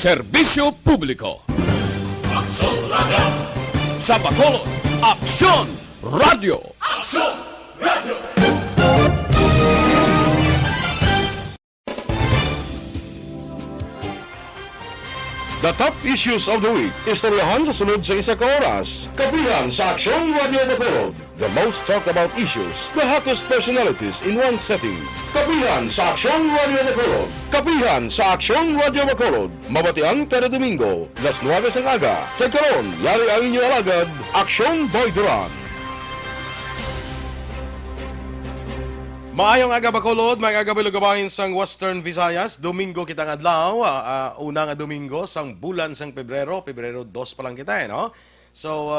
Serbisyo Publiko. Aksyon Radio! Sa Bacolod, Aksyon Radio. Aksyon Radio! The top issues of the week, istoryahan sa sunod sa isa ka oras. Kapehan sa Aksyon Radio Bacolod. The most talked about issues, the hottest personalities in one setting. Kapehan sa Aksyon Radio Bacolod. Kapehan sa Aksyon Radio Bacolod. Mabatian kada Domingo, las 9 ng aga. Kay karon, yari ang inyong alagad, Aksyon Boy Duran. Maayong aga Bacolod, mga aga bilugabahin sang Western Visayas. Domingo kitang adlaw, una nga Domingo sang bulan sang Pebrero 2 pa lang kita no. So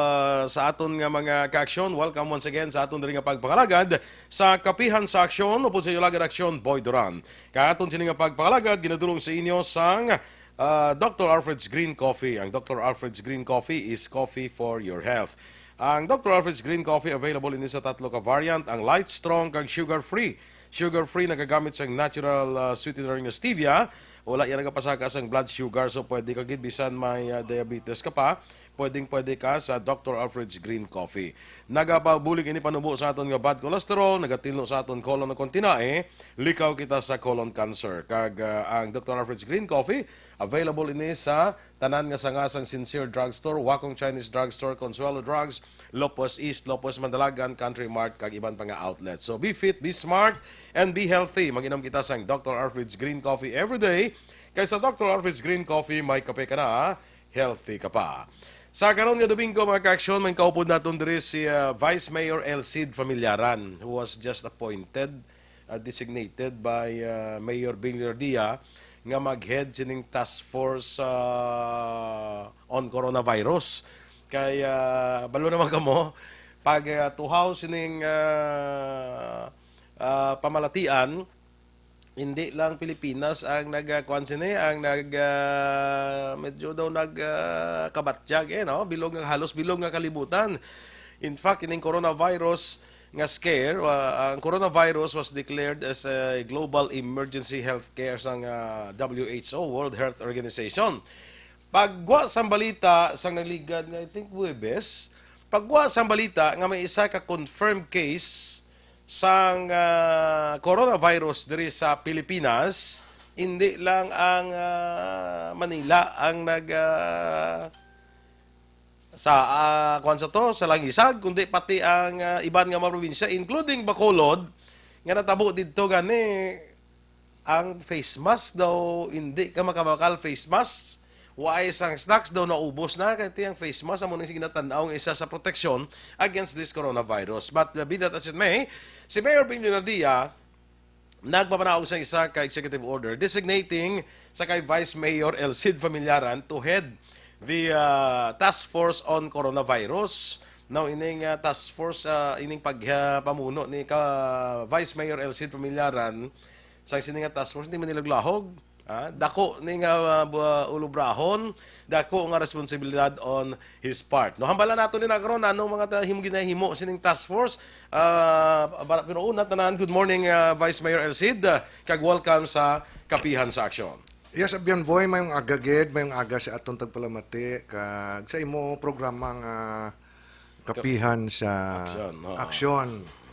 sa aton nga mga ka-aksyon, welcome once again sa aton diri nga pagpangalagad sa Kapehan sa Aksyon, upod sa ilagad Aksyon Boy Duran. Kaaton sini nga pagpangalagad ginadulong sa inyo sang Dr. Alfred's Green Coffee. Ang Dr. Alfred's Green Coffee is coffee for your health. Ang Dr. Alfred's Green Coffee available in sa tatlo ka variant, ang light, strong, kag sugar-free. Sugar-free nagagamit sa natural sweetener nga stevia. Wala yan nagapasaka sa blood sugar, so pwede ka gid bisan may diabetes ka pa. Pwede ka sa Dr. Alfred's Green Coffee. Nagapabulig ini panubo sa aton nga bad cholesterol, nagatilo sa aton colon na kontinae, likaw kita sa colon cancer. Kag ang Dr. Alfred's Green Coffee available ini sa tanan nga sangasang Sincere Drugstore, Wakong Chinese Drugstore, Consuelo Drugs, Lopez East, Lopez Mandalagan, Country Mart, kag iban pa nga outlets. So be fit, be smart, and be healthy. Mag-inom kita sa Dr. Alfred's Green Coffee every day. Kaysa Dr. Alfred's Green Coffee, may kape ka na, healthy ka pa. Sa karon nga Domingo, mga ka-aksyon, may kaupod natin diri si Vice Mayor Elcid Familiaran, who was just appointed, designated by Mayor Villardia, nga mag-head sining task force on coronavirus. Kaya balo naman kamo, pag tuhaw sining pamalatian, hindi lang Pilipinas ang nagkuan sini, ang medyo daw nagkabatsyag no? Bilog nga halos bilog nga kalibutan. In fact, ining coronavirus nga scare, ang coronavirus was declared as a global emergency healthcare sang WHO, World Health Organization. Pagwa sang balita sang nagligad nga I think Huwebes, pagwa sang balita nga may isa ka confirmed case sang coronavirus diri sa Pilipinas, hindi lang ang Manila ang kuan sa to sa Langisag, kundi pati ang iban nga mga probinsya including Bacolod nga natabo didto gani ang face mask daw hindi ka makamakal face mask. Waay isang snacks daw naubos na kaya ang face mask amo nang ginatanaw nga isa sa protection against this coronavirus. But be that as it may, si Mayor Villardia nagpapanaog sa isa ka executive order designating sa kay Vice Mayor Elcid Familiaran to head the task force on coronavirus. Now ining task force ining pagpamuno ni ka Vice Mayor Elcid Familiaran sa sining task force hindi man nilaglahog. Dako ni nga ulubrahon, dako nga responsibilidad on his part. No hambala nato ni nagron anong mga ginahimo sining task force. Pero una tanan, good morning Vice Mayor Elcid, kag welcome sa Kapehan sa Aksyon. Yes, abyan boy, mayong agagid, mayong aga sa atong tagpalamati kag sa imo programang Kapehan sa Aksyon.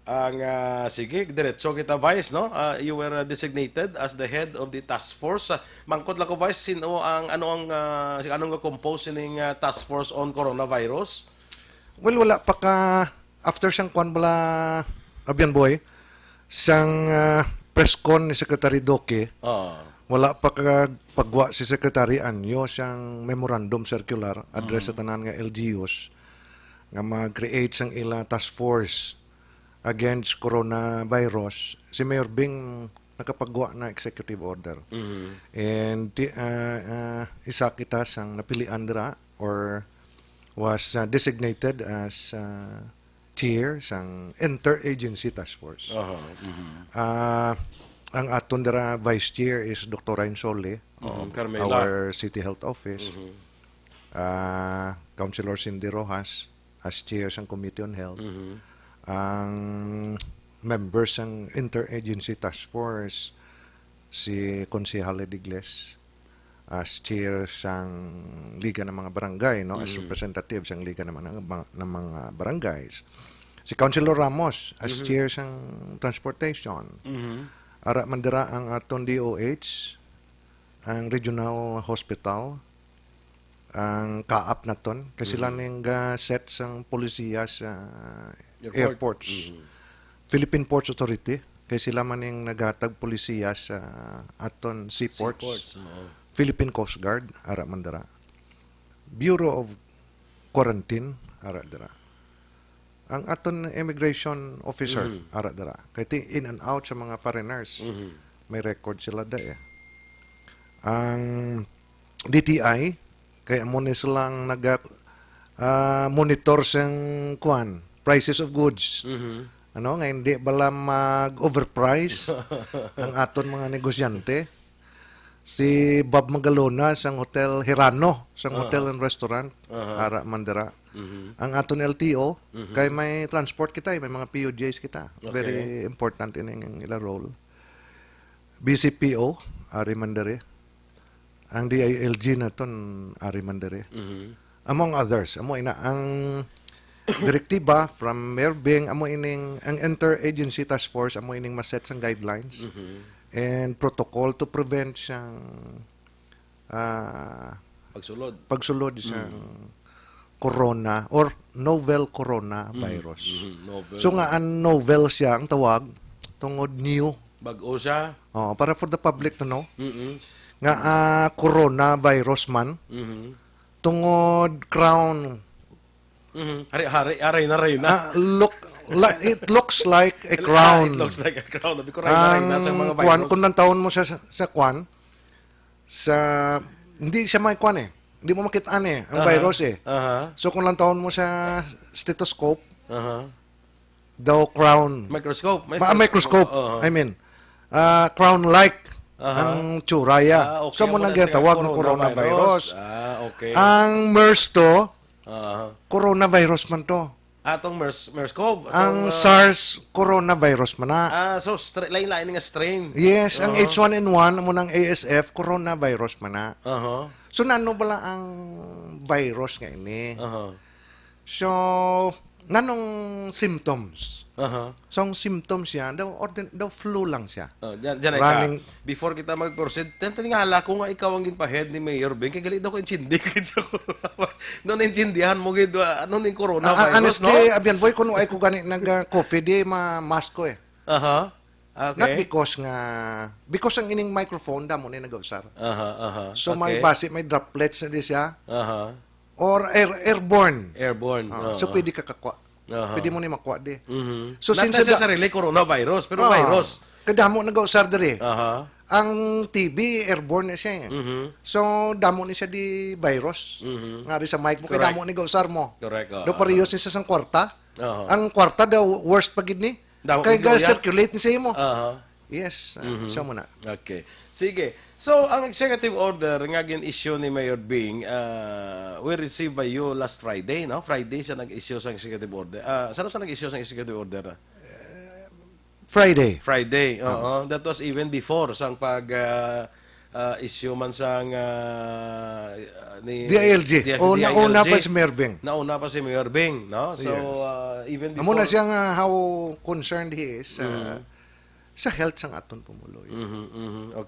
Ang sige, diretso kita Vice, no? You were designated as the head of the task force. Mangkot lang ko Vice, sino ang anong compose ning task force on coronavirus? Well, wala pa ka after sang kwan bala abyan boy sang press con ni Secretary Doke. Wala pa ka pagwa si Secretary Anyo sang memorandum circular address sa tanan nga LGUs nga mag-create sang ila task force against coronavirus. Si Mayor Bing nakapagwa na executive order. And isa kita sang napilian dira or was designated as chair sang interagency task force. Ang aton dira vice chair is Dr. Rainsole of our City Health Office. Councilor Cindy Rojas as chair sang Committee on Health. Ang members ng interagency task force si Konsehal Digles as chair sang Liga ng mga Barangay, no? As representative sang Liga ng mga barangays. Si Councilor Ramos as chair sang transportation. Ara mandira ang aton DOH, ang regional hospital, ang kaap naton kasi sila ning set sang polisiya sa airports. Philippine Ports Authority kay sila man ning naghatag polisiya sa aton seaports. Philippine Coast Guard ara mandara. Bureau of Quarantine ara dara. Ang aton immigration officer ara dara. Kay in and out sa mga foreigners. May record sila da eh. Ang DTI kay amo ni silang monitor sang prices of goods. Ano nga hindi bala mag-overprice ang aton mga negosyante. Si Bob Magalona sang Hotel Hirano, sang hotel and restaurant, ara mandira. Ang aton LTO, kay may transport kita, may mga POJs kita. Very important in ang ila role. BCPO, ari mandire. Ang DILG naton ari mandire. Among others, amo ina ang direktiba from Mayor Bing, amo ining ang Interagency Task Force, amo ining maset sang guidelines. And protocol to prevent siyang pagsulod sa corona or novel coronavirus. So nga ang novel siya ang tawag tungod new. Bag-o siya. Para for the public to know. Nga coronavirus man. Tungod crown. Aray na. It looks like a crown. It looks like a crown. Ang kwan, kung nantawon mo sa kwan, hindi siya may kwan eh. Hindi mo makitaan eh, ang virus eh. So kung nantawon mo sa stethoscope, daw crown. Microscope. Microscope. I mean, crown-like ang tsuraya. Okay. So mo nagtawag ng coronavirus. Okay. Ang MERS to, coronavirus man to. Atong MERS-CoV. Ang SARS coronavirus man na. So lain-lain nga strain. Yes, ang H1N1 mo ng ASF coronavirus man na. So nano bala ang virus nga ini? So nanong symptoms? So ang symptoms siya, daw flu lang siya. Running. Before kita mag-proceed, tingala ko nga ikaw ang ginpa-head ni Mayor Bing, kaya galit daw ko intindi. Noon intindihan mo gid ano ning coronavirus, honestly, abyan boy kuno ay ko gani nag-coffee di mask ko eh. Okay. Not because ang ining microphone da mo ni nag-usar. So Okay. may droplets na di siya. Or airborne. So pwede ka kakwa. Pwede mo ni makwa di. So Not necessarily coronavirus, pero virus. Kadamo nag-usar diri. Ang TB airborne na siya. So damo ni siya di virus. Nga rin sa mic mo, kadamo ni nag-usar mo. Correct. Do parehas ni sa kwarta. Ang kwarta daw worst pagid ni. Kaya ga-circulate ni sa imo. Yes. So muna. Okay. Sige. So, ang executive order nga gin-issue ni Mayor Bing, we received by you last Friday, no? Friday siya nag-issue sa executive order. Saan siya nag-issue sa executive order? Friday. That was even before sang issue man sang ni DILG. Nauna pa si Mayor Bing. Nauna pa si Mayor Bing, no? So, even before... Amo na siyang how concerned he is sa health sang aton pumuloy.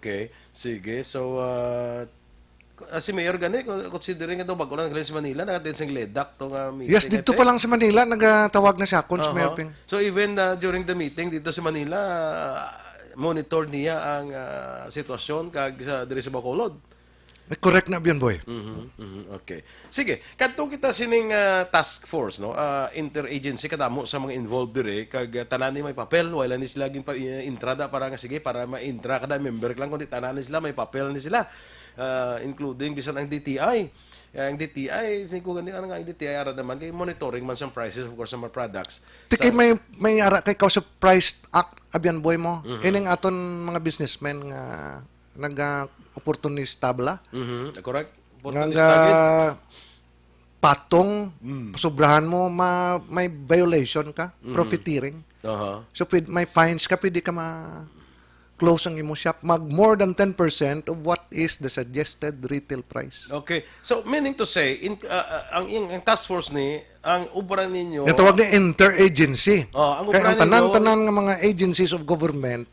Okay. Sige. So, si Mayor gani, considering ito bago lang sa Manila, nakatin siyang ledak to nga meeting. Yes, dito pa lang sa Manila, nagatawag na siya, Cons Mayor Bing. So, even during the meeting dito sa Manila, monitor niya ang sitwasyon kag sa diri sa Bacolod. Correct na biyan, boy. Okay. Sige, kadto kita sining task force, no? Interagency kadamo sa mga involved dire kag tanan ni may papel wala ni sila gin pa intrada para nga sige para ma-intra kada member lang kundi tanan ni sila may papel ni sila. Including bisan ang DTI. Ang DTI, ko gani ang DTI ara naman kay monitoring man sa prices of course sa mga products. Tiki may ara kay sa price act abyan boy mo. Ining aton mga businessmen nga opportunista bala. Correct. Nga patong sobrahan mo may violation ka, profiteering. So may fines ka pwede ka close ang imo shop, mag more than 10% of what is the suggested retail price. Okay. So, meaning to say, ang task force ni, ang ubra ninyo... Yung tawag ni interagency. Ang Kaya ang ubra ninyo- tanan-tanan nga mga agencies of government,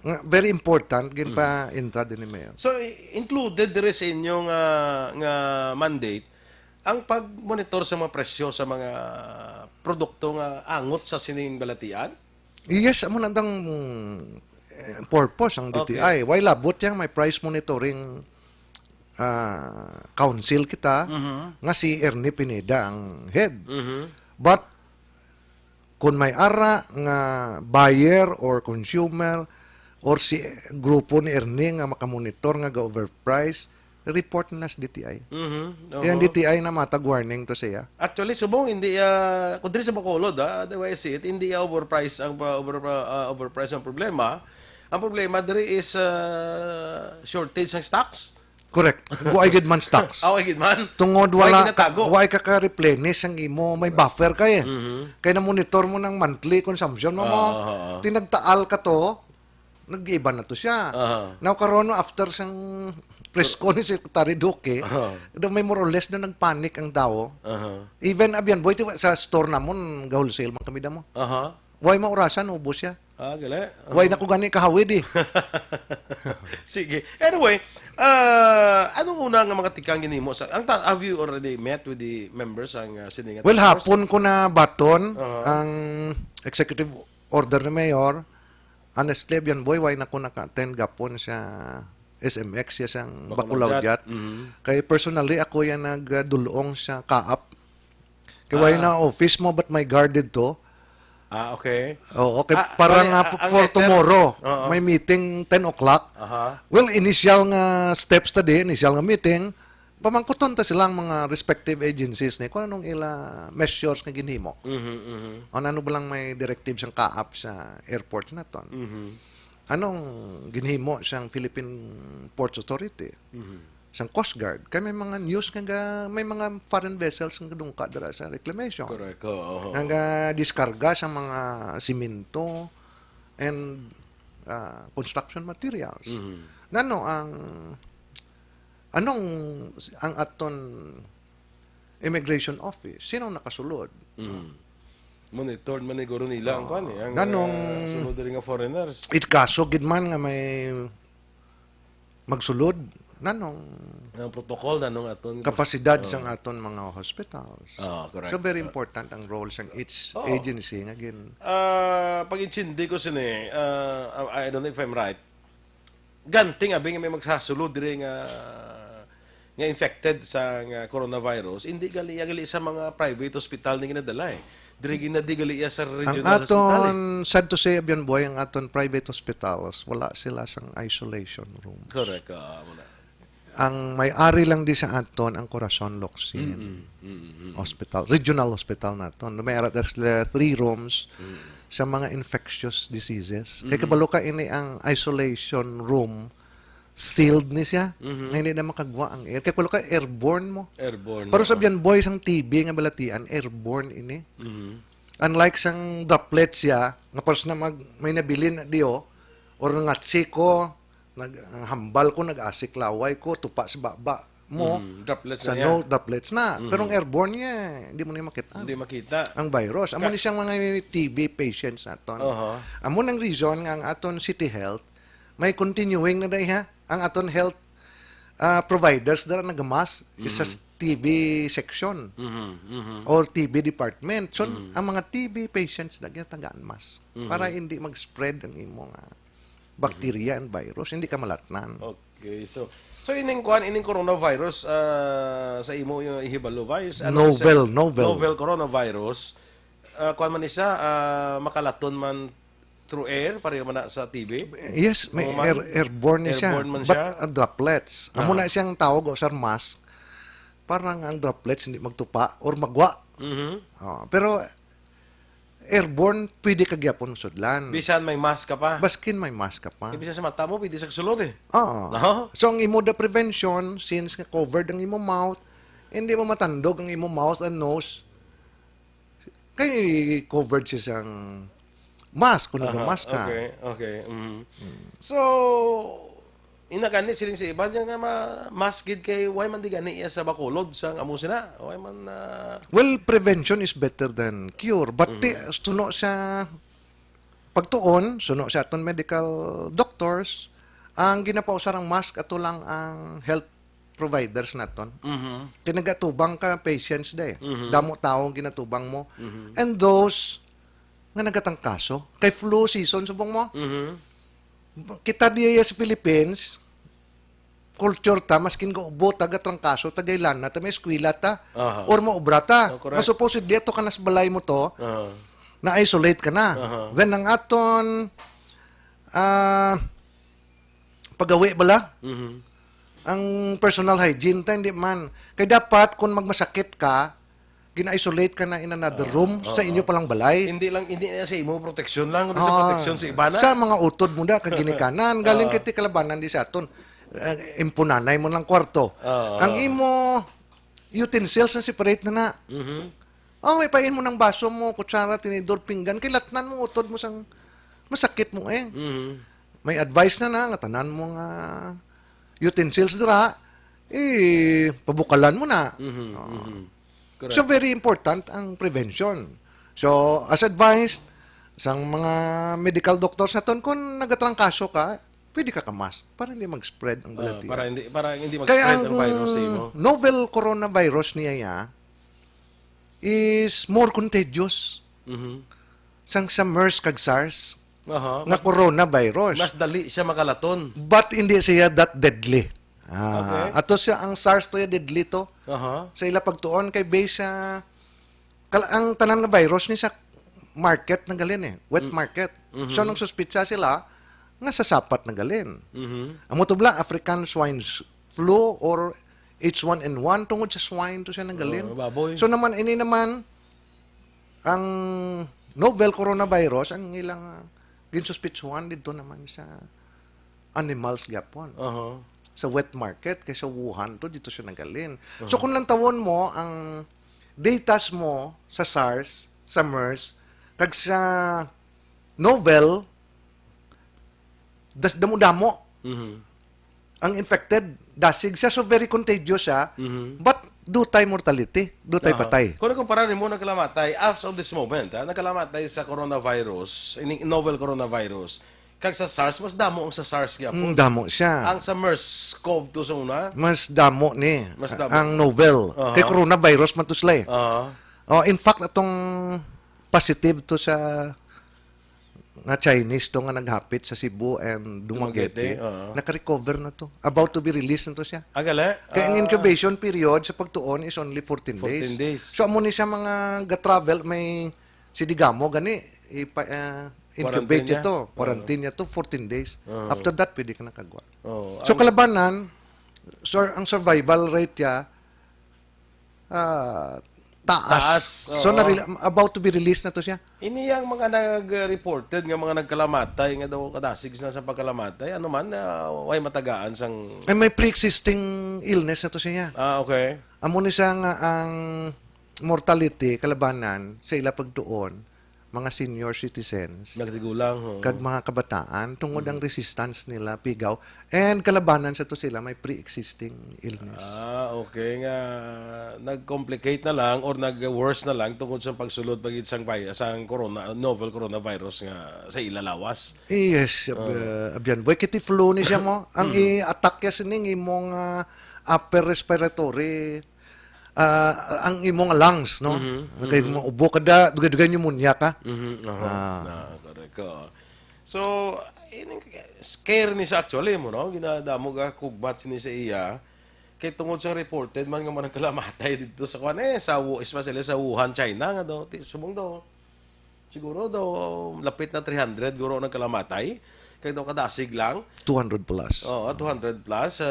nga very important, gin pa intra din ni Mayor. So, included dire sa inyong nga mandate, ang pag-monitor sa mga presyo sa mga produkto nga angot sa sining balatian? Yes, amo nandang purpose ang DTI. Why labot yang may price monitoring council kita nga si Ernie Pineda ang head. But kung may ara nga buyer or consumer or si grupo ni Ernie nga makamonitor nga ga-overprice, report na sa DTI. Kaya ang DTI na matag warning to siya. Actually, subong hindi kung diri sa Bacolod, the way I see it, hindi overprice ang overprice ang problema. Ang problema diri is shortage ng stocks. Correct. Guay gid man stocks. Away gid man. Tungod Way wala ginatago. why ka replenish ang imo, may buffer kay. Kaya na monitor mo ng monthly consumption mo. Tinagtaal ka to, nag-iba na to siya. Now karon after sang press con ni Secretary Duque, may more or less na nagpanic ang tao. Even abyan boy sa store namon ga-wholesale man kami damo. Why maurasan ubos siya? Gali. Why na ko gani kahawid eh. Sige. Anyway, anong una nga mga tikang ginimo sa have you already met with the members ang siningat? Well, hapon ko na baton ang executive order ni Mayor. Honestly, yan boy, why na ko naka-attend gapon sa SMX siya sang Bacolod. Kaya personally, ako yan nagdulong sa kaap. Kaya why na office mo, but may guarded to. Okay. Oo, okay. Para nga for tomorrow, may meeting 10 o'clock. Well, initial nga steps tadi, initial nga meeting, pamangkuton ta silang mga respective agencies ni kung anong ila measures nga ginhimo. Ano ba lang may directives ang kaap sa airport na ton. Anong ginhimo siyang Philippine Ports Authority? Siyang Coast Guard. Kaya may mga news nga may mga foreign vessels nga dungka dira sa reclamation. Correct. Nga diskarga sa mga simento and construction materials. Nano ang aton immigration office, sino nakasulod? Monitored man ni guro nila ang kwan eh. Ang Ganong sunod rin nga foreigners. it kaso gid man nga may magsulod nanong Ang protocol na nung aton kapasidad sang aton mga hospitals. correct. So very important ang role sang each agency nga gin. Pag-intindi ko sini, I don't know if I'm right. Ganting abi nga may magsasulod diri nga infected sa coronavirus, hindi gali sa mga private hospital ni ginadala eh. Diri ginadigali sa Ang regional hospital. aton, sad to say, abyan boy, ang aton private hospitals, wala sila sang isolation room. Correct. Ang may-ari lang di sa aton, ang Corazon Locsin Hospital, regional hospital naton. May ara sila 3 rooms sa mga infectious diseases. Kaya kabalo ka ini ang isolation room, sealed ni siya. Nga hindi na makagwa ang air. Kaya kabalo ka airborne mo. Airborne. Pero sabihan boy, sang TB nga balatian, airborne ini. Unlike sang droplets siya, nga pars na may nabilin na diyo, or ngatsi ko, naghambal ko, nag-asiklaway ko, tupa sa baba mo, droplets sa na no droplets na. Pero ang airborne niya, hindi mo na makita. Hindi makita. Ang virus. Amo ni siyang mga TB patients aton. Amo nang reason nga ang aton City Health, may continuing na dahil ang aton health providers dara nagamas is sa TB section or TB department. So, ang mga TB patients tagaan mas para hindi mag-spread ang imong bacteria and virus, hindi ka malatnan. Okay, so ining coronavirus sa imo yung ihibalo virus novel coronavirus kuan man isa makalaton man through air pareho man na sa TB. Yes, may airborne siya. Airborne man But siya? droplets. Amo na siyang tawag o sir mask. Parang ang droplets hindi magtupa or magwa. Pero airborne, pwede ka gyapon sudlan. Bisan may mask ka pa. Baskin may mask ka pa. Bisan sa mata mo pwede sa sulod eh. Oo. No? So, ang imo the prevention, since nga covered ang imo mouth, hindi mo matandog ang imo mouth and nose, kaya covered siya sang mask kung nag-mask ka. Okay. So, inagani siling sa iba diyan nga maskid kay why man di gani iya sa bakulod sang amo sina. Why man Well, prevention is better than cure. But suno sa pagtuon, suno sa aton medical doctors, ang ginapausarang mask ato lang ang health providers naton. Kaya nagatubang ka patients day. Damo taong ginatubang mo. And those nga nagatang kaso, kay flu season subong mo. Kita diya sa Philippines, culture ta, maskin ka ubo, taga trangkaso, tagailan na, ta may eskwela ta, or maubra ta. Supposedly, ito ka nas balay mo to, na-isolate ka na. Then, ang aton, pagawi bala, ang personal hygiene ta, hindi man. Kaya dapat, kung magmasakit ka, gina-isolate ka na in another room sa inyo palang balay. Hindi na sa imo protection lang, kundi sa protection sa iba na. Sa mga utod mo na, kaginikanan, galing kiti kalabanan di sa aton. Impunanay mo ng kwarto. Ang imo utensils na separate na na. May pain mo ng baso mo, kutsara, tinidor, pinggan, kilatnan mo, utod mo sang masakit mo eh. May advice na nga tanan mo nga utensils dira, pabukalan mo na. So, very important ang prevention. So, as advised, sang mga medical doctors naton, kung nagatrangkaso ka, pwede ka kamas para hindi mag-spread ang balatiya. Para hindi Kaya mag-spread ang virus sa imo. novel coronavirus niya is more contagious sang sa MERS kag SARS nga coronavirus. Mas dali siya makalaton. But hindi siya that deadly. Ato siya ang SARS to ya deadly to. Sa ila pagtuon kay base sa ang tanan nga virus ni sa market na galin wet market. So nang suspitsa sila nga sa sapat na galin. Amo to bla African swine flu or H1N1 tungod sa swine to siya nagalin. So naman ini naman ang novel coronavirus ang ilang ginsuspitsuhan dito naman sa animals gyapon. Sa wet market kay sa Wuhan to dito siya nagalin. So kung lang tawon mo ang datas mo sa SARS, sa MERS, kag sa novel damo-damo. Ang infected dasig siya so very contagious siya. But dutay mortality, dutay patay. Kung kumpara mo nagkalamatay as of this moment, nagkalamatay sa coronavirus, novel coronavirus. Kag sa SARS, mas damo ang sa SARS gyapon. Damo siya. Ang sa MERS-CoV-2 sa una, Mas damo ni. Mas damo. Ang novel. Kay coronavirus man to sila. In fact, atong positive to sa nga Chinese to nga naghapit sa Cebu and Dumaguete, naka-recover na to. About to be released na to siya. agala. Kaya ang incubation period sa pagtuon is only 14 days. 14 days. So, amo ni siya mga ga-travel, may sidigamo, gani, incubate Quarantine ito. Quarantine niya to 14 days. After that, pwede ka nakagwa. Oh, So, kalabanan, ang survival rate niya, taas. So, about to be released na to siya. ini yang mga nag-reported nga mga nagkalamatay nga daw kadasig na sa pagkalamatay, ano man, way matagaan sang... Ay, may pre-existing illness na to siya. okay. Amo ni siya nga ang mortality, kalabanan, sa ila pagtuon, mga senior citizens, Nagtigulang. kag mga kabataan, tungod ang resistance nila, pigaw, and kalabanan sa to sila, may pre-existing illness. Okay nga. Nag-complicate na lang or nag-worse na lang tungod sa pagsulod pagit sang novel coronavirus nga sa ilalawas. Yes, abyan. Boy, kiti flu ni siya mo. Ang i-attack ya sining imong upper respiratory ang imong lungs, no? Kay mo ubo kada dugay-dugay pneumonia ka. Correct. So, scare ni sa actually mo, no? Ginadamo ga kugbat ni sa iya. Kay tungod sa reported man nga man kalamatay dito sa kwan especially sa Wuhan, China nga daw. Subong daw. Siguro daw lapit na 300 guro nang kalamatay. Kay daw kadasig lang. 200 plus. 200 plus.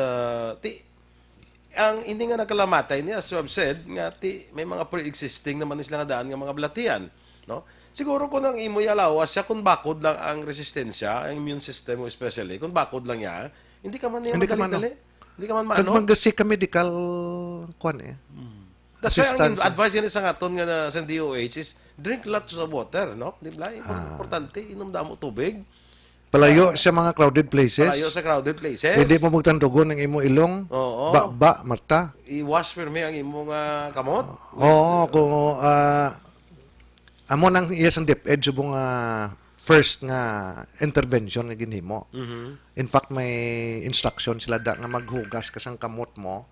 Ang hindi nga nakalamatay niya, as you have said, nga may mga pre-existing naman sila nga daan nga mga balatian. No? Siguro kung ang imo yalawas siya, kung bakod lang ang resistensya, ang immune system mo especially, kung bakod lang niya, hindi ka man niya madali-dali. Hindi ka man Kag magasi ka medical kwan That's why ang advice yan sa aton nga sa DOH is Drink lots of water, no? Di ba? Importante, inom damo tubig. Palayo sa mga crowded places. Palayo sa crowded places. Hindi mo magtandugon ng imo ilong. Oo. Mata. I-wash firme ang imong kamot. Oo, kung amo nang iya sang DepEd subong first nga intervention nga ginhimo. In fact, may instruction sila nga maghugas ka sang kamot mo.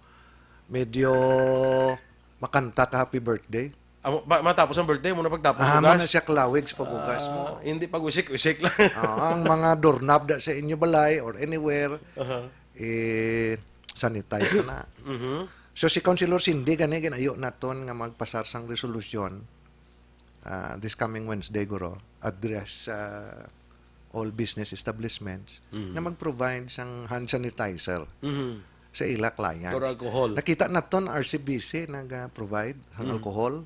Medyo makanta ka happy birthday. Matapos ang birthday mo na pagtapos Mo na siya klawig sa paghugas mo. Hindi pag-usik-usik lang. Ang mga doorknob da sa inyo balay or anywhere, sanitize na. So si Councilor Cindy, ginayo naton nga magpasar sang resolusyon this coming Wednesday, guro, address all business establishments na mag-provide sang hand sanitizer sa ila clients. For alcohol. Nakita naton RCBC nag-provide ang alcohol.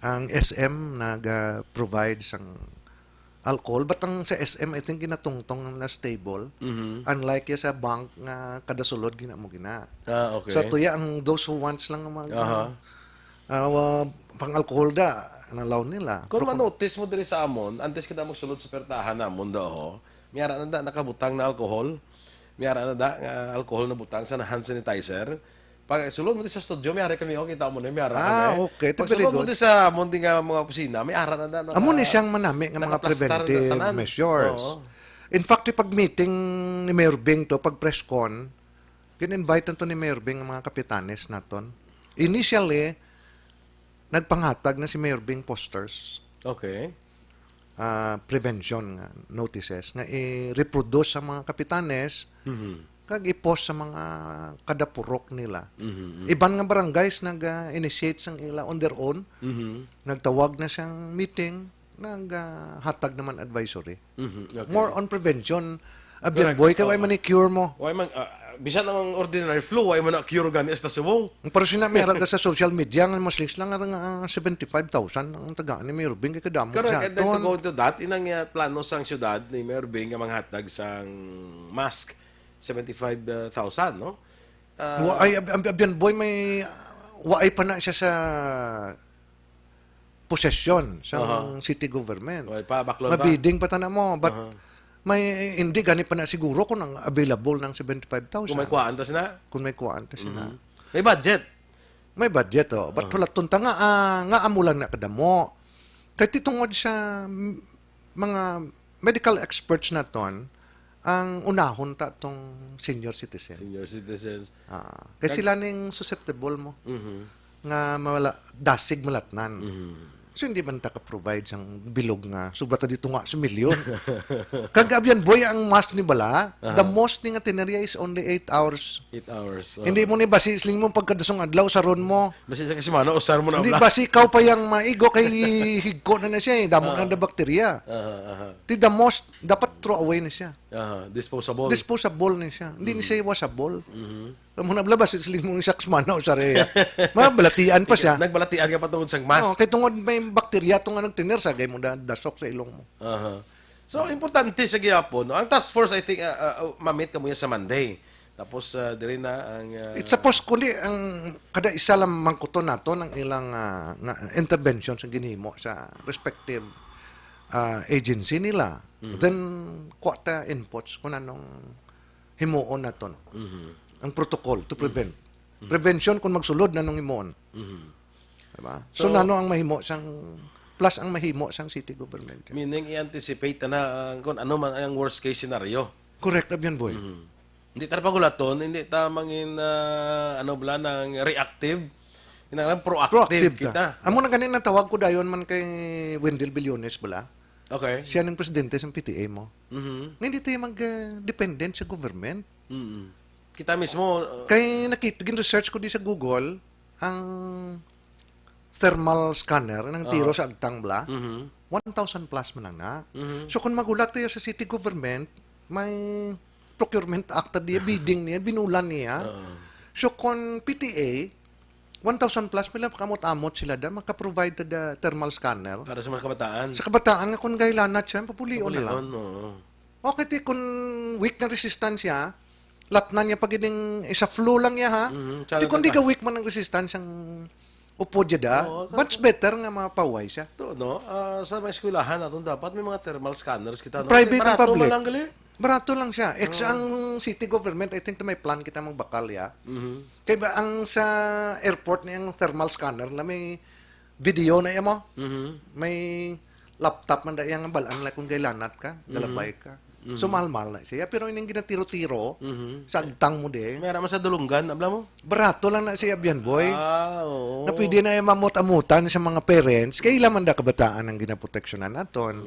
Ang SM nag-provide sang alcohol. But ang sa SM, I think ginatungtong na stable. Unlike sa bank nga kada sulod gina mo gina. Okay. So tuya ang those who wants lang mag pang-alcohol da nalaw nila. Kung ma-notice mo diri sa amon, antes kita magsulod sa pertahan namon daw, miyara na da nakabutang na alcohol. Miyara na da nga alcohol na butang sa hand sanitizer. Pag sulod mo di sa studio, miyara kami kita mo na miyara kami. Okay. Pag sulod mo di sa amon di nga mga opisina, miyara na da. Amo ni siyang manami nga mga preventive measures. In fact, pag meeting ni Mayor Bing to, pag press con, kin-invite to ni Mayor Bing ang mga kapitanes naton. Initially, nagpanghatag na si Mayor Bing posters. Okay. Prevention nga, notices nga i-reproduce sa mga kapitanes kag i-post sa mga kadapurok nila. Iban nga barangays nag-initiate sang ila on their own. Nagtawag na siyang meeting, naghatag naman advisory. Okay. More on prevention. Abyan boy, kaya man i-cure mo. Why man bisan ang ordinary flu, why man na-cure gani esta subong? Pero sinamera ka sa social media, nga mas links lang nga 75,000 ang tagaan ni Mayor Bing kay kadamo Correct, sa and then to go to that, inang plano sang syudad ni Mayor Bing nga manghatag sang mask 75,000, no? Abyan boy, may waay pa na siya sa possession sa city government. Why pa backlog ba? Mabiding pa tana mo, but may hindi gani pa na siguro kung ang available ng 75,000. Kung may kuhaan ta sina? Kung may kuhaan ta sina. May budget. May budget, oh. But hulaton ta nga amulan na kadamo. Kaya titungod sa mga medical experts na ton, ang unahon ta tong senior citizen. Senior citizens. Kasi sila ning susceptible mo. Nga dasig malatnan. So, hindi man taka-provide sang bilog nga. Subrata dito nga sa milyon. Kagabyan, boy, ang mask ni Bala, the most ni nga tinarya is only 8 hours. 8 hours. Hindi mo ni basi, isling mo pagkadasong adlaw, saron mo. Basi sa kasimano, usar mo na Hindi basi, ikaw pa yung maigo, kay higko na siya eh. Damo nga na bakterya. Di the most, dapat throw away na siya. Disposable. Disposable na siya. Hindi ni siya washable. Muna blabas, isling mo sa kasmana o sa reya. Mabalatian pa siya. Nagbalatian ka pa tungod sang mask. Kaya tungod may bakterya itong nga nagtinir sa gay mo dasok sa ilong mo. So, importante sa gyapon. No? Ang task force, I think, mamit ka mo yan sa Monday. Tapos, diri na ang... It's supposed, kundi, ang kada isa lang mangkuto nato ng ilang intervention sa ginhimo sa respective agency nila. Then, kuwata inputs kung anong himuon naton. Ang protocol to prevent. Prevention kung magsulod na nung himuon. Diba? So, nano ang mahimo sang plus ang mahimo sang city government. Meaning, i-anticipate na kung ano man ang worst case scenario. Correct, abyan boy. Hindi tayo pagulaton, hindi tayo mangin, ng reactive. Hinang proactive kita. Amo na ganin na tawag ko dayon man kay Wendell Billones bala. Okay. Siya ng presidente sa PTA mo. Hindi tayo mag-dependent sa government. Kita mismo... Kaya research ko di sa Google, ang thermal scanner ng tiro sa agtang bla, 1,000 plus man na. So kung magulat tayo sa city government, may procurement act diya, bidding niya, binulan niya. So kung PTA, 1,000 plus, may lang kamot-amot sila da, maka-provide the thermal scanner. Para sa mga kabataan. Sa kabataan nga kung gailanat siya, papulion na lang. No. Okay, kung weak na resistance latnan niya pag ining isa flu lang niya ha. Di kung di ka weak man ng resistance ang Upo dyan much better nga mapaway siya. To, no? Sa mga eskwelahan natin dapat may mga thermal scanners kita. No? Private and Barato public. man lang gali. Barato lang siya. Ang city government, I think na may plan kita magbakal ya. Kaya ba, ang sa airport na yung thermal scanner na may video na yan mo. May laptop man da yung balaan lang kung gailanat ka, galabay ka. So, mahal-mahal na siya. Pero yung ginatiro-tiro, sa agtang mo de, May araman sa dulunggan, abla mo? barato lang na siya, Bian Boy. Oo. Na pwede na yung mamut-amutan sa mga parents, kaya ilan man da kabataan ang ginaproteksyonan naton.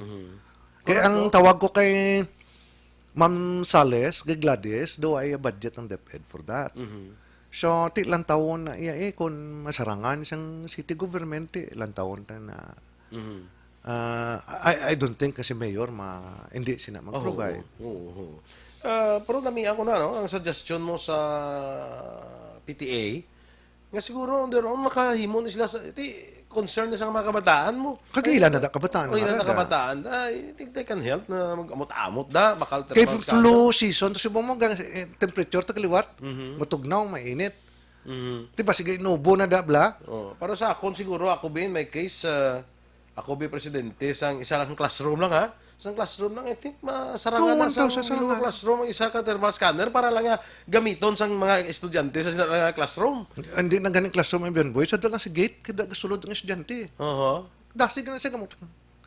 Kaya ang tawag ko kay Ma'am Sales, kay Gladys, do ay a budget ng DepEd for that. So, ilang taon na iya kung masarangan siyang city government, ilang taon na I don't think kasi mayor hindi sila mag-provide. Pero nami ako na, no? Ang suggestion mo sa PTA, nga siguro, makahimo na sila sa, concern na sa mga kabataan mo. Kagailan na da kabataan. O ilan na kabataan, I think they can help na mag-amot-amot da, bakal Kay flu season, tapos mo temperature takaliwat, matugnaw, mainit. Diba, sige, inubo na da, bla? Para sa akon siguro, ako bin, may case, ako bin presidente sa isa lang classroom lang ha. Sa classroom lang, I think masarangan na sa sarangan. classroom ang isa ka thermal scanner para lang nga gamiton sa mga estudyante sa classroom. Hindi na ganing classroom ang Bian Boy, sa lang sa gate, kada kasulod ng estudyante. Dasig na siya gamot.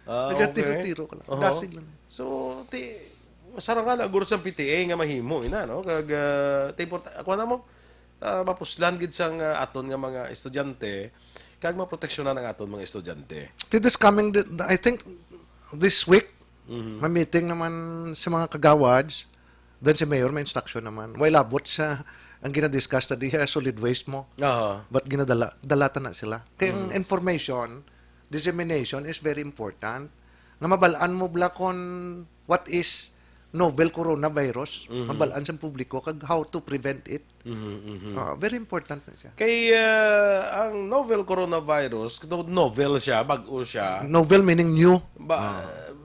Nagatiro-tiro ka lang. Dasig lang. So, masarangan na guro sa PTA nga mahimo ina no kag ako na mo mapuslan gid sang aton nga mga estudyante kag maproteksyonan ang aton mga estudyante. This coming, I think, this week, ma-meeting naman sa mga kagawads, then si Mayor may instruction naman. Why labot sa ang ginadiscuss na diya, solid waste mo. But dalatan na sila. Kaya ang information, dissemination is very important. Nga mabalaan mo bla kon what is novel coronavirus, mabalaan sa publiko kag how to prevent it. Very important na siya. Kay ang novel coronavirus, novel siya, bag-o siya. Novel meaning new.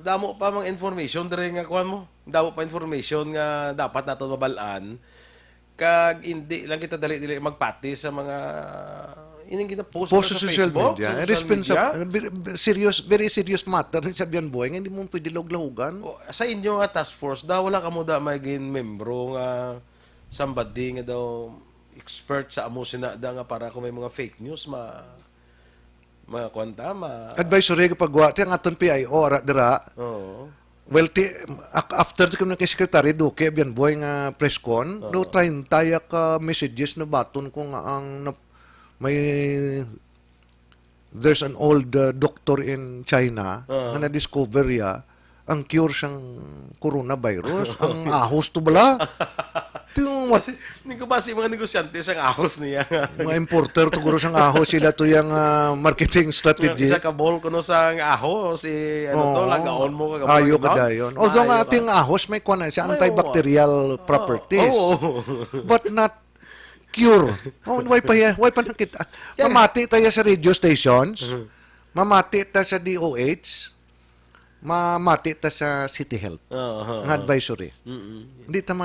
Damo pa mga information dire nga kuan mo. Damo pa information nga dapat naton mabalaan. Kag hindi lang kita dali magpati sa mga ining kita post Sa sa social Facebook, media. sa social Very serious matter sa Bian Boy. Hindi mo pwede log-lahugan. Sa inyo nga task force, wala ka mo da maging membro nga somebody nga daw expert sa amo sinada nga para kung may mga fake news Advisory kapag wa ang aton PIO ara dira. Well, after ko na kay Secretary Duque, Bian Boy nga press con, do 30 ka messages na baton ko nga ang there's an old doctor in China nga na-discover ya ang cure siyang coronavirus. Ang ahos to bala. Hindi ko ba si mga negosyante sa ahos niya. Mga importer to guro siyang ahos sila to yung marketing strategy. Isa ka ball ko no sa ahos, lagaon mo ka. Ayo ka dayon. Although nga ating ahos may kuha na siya antibacterial properties. But not cure. Why pa nakita? Mamati tayo sa radio stations. Mamati tayo sa DOH. Mamati tayo sa City Health. Ang advisory. Hindi ta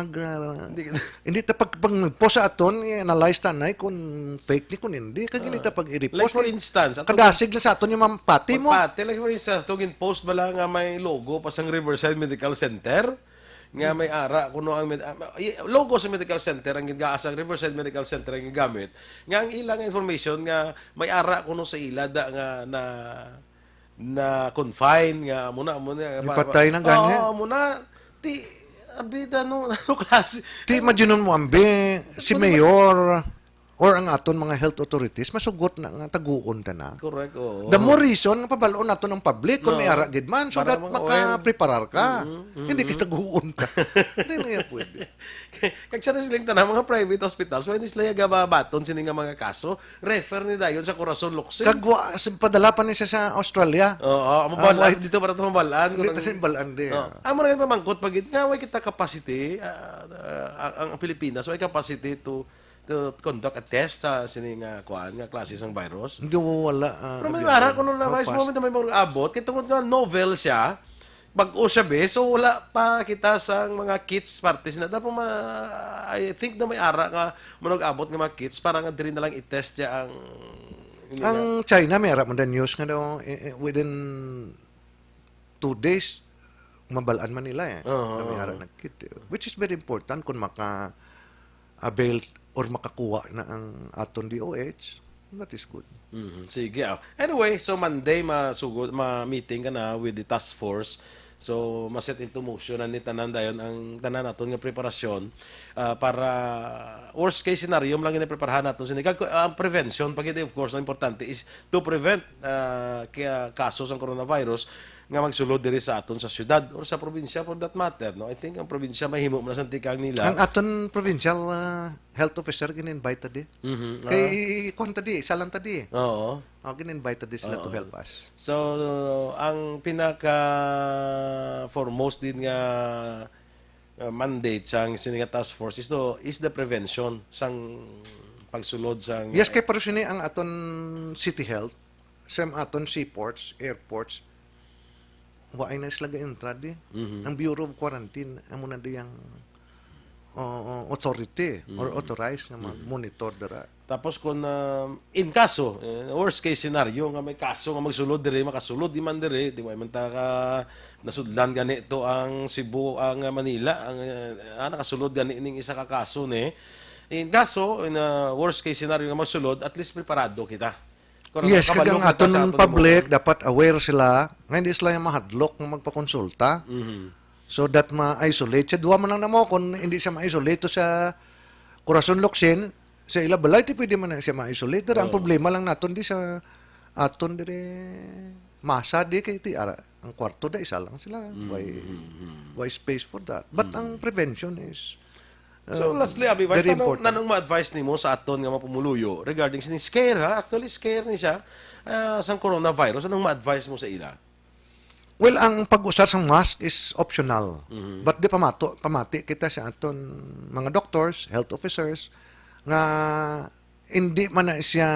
hindi ta pag post sa aton, analyze ta na kung fake ni kung hindi. Kag hindi ta pag i-repost. Like for instance, kadasig lang sa aton yung mamati mo. Like for instance, tugin post bala nga may logo pa sang Riverside Medical Center. Nga may ara kuno ang logo sa medical center ang gigaasang Riverside Medical Center ang gigamit nga ang ilang information nga may ara kuno sa ilada nga na confine nga muna ipatay ng ganyan. Muna abida no klase imagine mo ambe si mayor or ang aton mga health authorities masugot na nga taguon ta na. Correct. The more reason nga pabaloon nato ng public kung may ara gid man so that maka-preparar ka. Hindi kita taguon ta. Hindi na yan pwede. Kag sa silang tanang mga private hospitals, when sila gababaton sini nga mga kaso, refer ni dayon sa Corazon Luxem. Kagwa padala pa ni siya sa Australia. Mabalaan dito para mabalaan ko. Dito rin balaan di. Amo na pamangkot pagit nga way kita capacity ang Pilipinas way capacity to conduct a test sa sining kuan nga klase sang virus. Hindi mo wala. Pero may mara kuno na mais moment may abot kay tungod nga novel siya. Bag-o siya be, so wala pa kita sa mga kits parties na dapat I think na may ara nga manog-abot nga mga kits para nga diri na lang i-test niya ang Ang China, may harap mo na news nga daw, within 2 days, mabalaan man nila na may harap na kit. Which is very important kung maka-avail or makakuha na ang aton DOH. That is good. Sige. Anyway, so Monday, ma-meeting ka na with the task force. So, ma-set into motion na ni tanan dayon ang tanan naton nga preparasyon para worst case scenario lang gina-preparahan naton sini. Ang prevention pagit of course ang importante is to prevent kaya kaso sa coronavirus nga magsulod diri sa aton sa syudad or sa probinsya for that matter, no? I think ang probinsya mahimo mo na sa tikang nila. Ang aton provincial health officer gin-invite tadi. Kay kon tadi, salang tadi. Oo. Gin-invite tadi sila to help us. So, ang pinaka foremost din nga mandate sang sininga task force is the prevention sang pagsulod sang Yes, kay pero sini ang aton city health, sem aton seaports, airports, waay na sila ga-intra di. Ang Bureau of Quarantine, amo na di ang authority or authorized nga mag-monitor dara. Tapos kung in kaso, worst case scenario nga may kaso nga magsulod diri, makasulod di man diri, di man ta ka nasudlan ganito ang Cebu, ang Manila, ang nakasulod gani ning isa ka kaso ni. In kaso, in worst case scenario nga magsulod, at least preparado kita. Yes, kaya ang aton public dapat aware sila nga hindi sila yung mahadlok nga magpakonsulta. So that ma-isolate siya. Duwa man lang na mo kung hindi siya ma-isolate to sa Corazon Locsin, sa ila balay, di pwede man na siya ma-isolate. Ang problema lang naton di sa aton dire masa di kay ti ara ang kwarto da isa lang sila. Why space for that? But ang prevention is so lastly, Abi, nanong ma-advise nimo sa aton nga mapumuluyo regarding sining scare, ha? Actually, scare ni siya sa coronavirus. Anong ma-advise mo sa ila? Well, ang pag-usar sa mask is optional. But di pamati kita sa aton mga doctors, health officers, nga hindi man na siya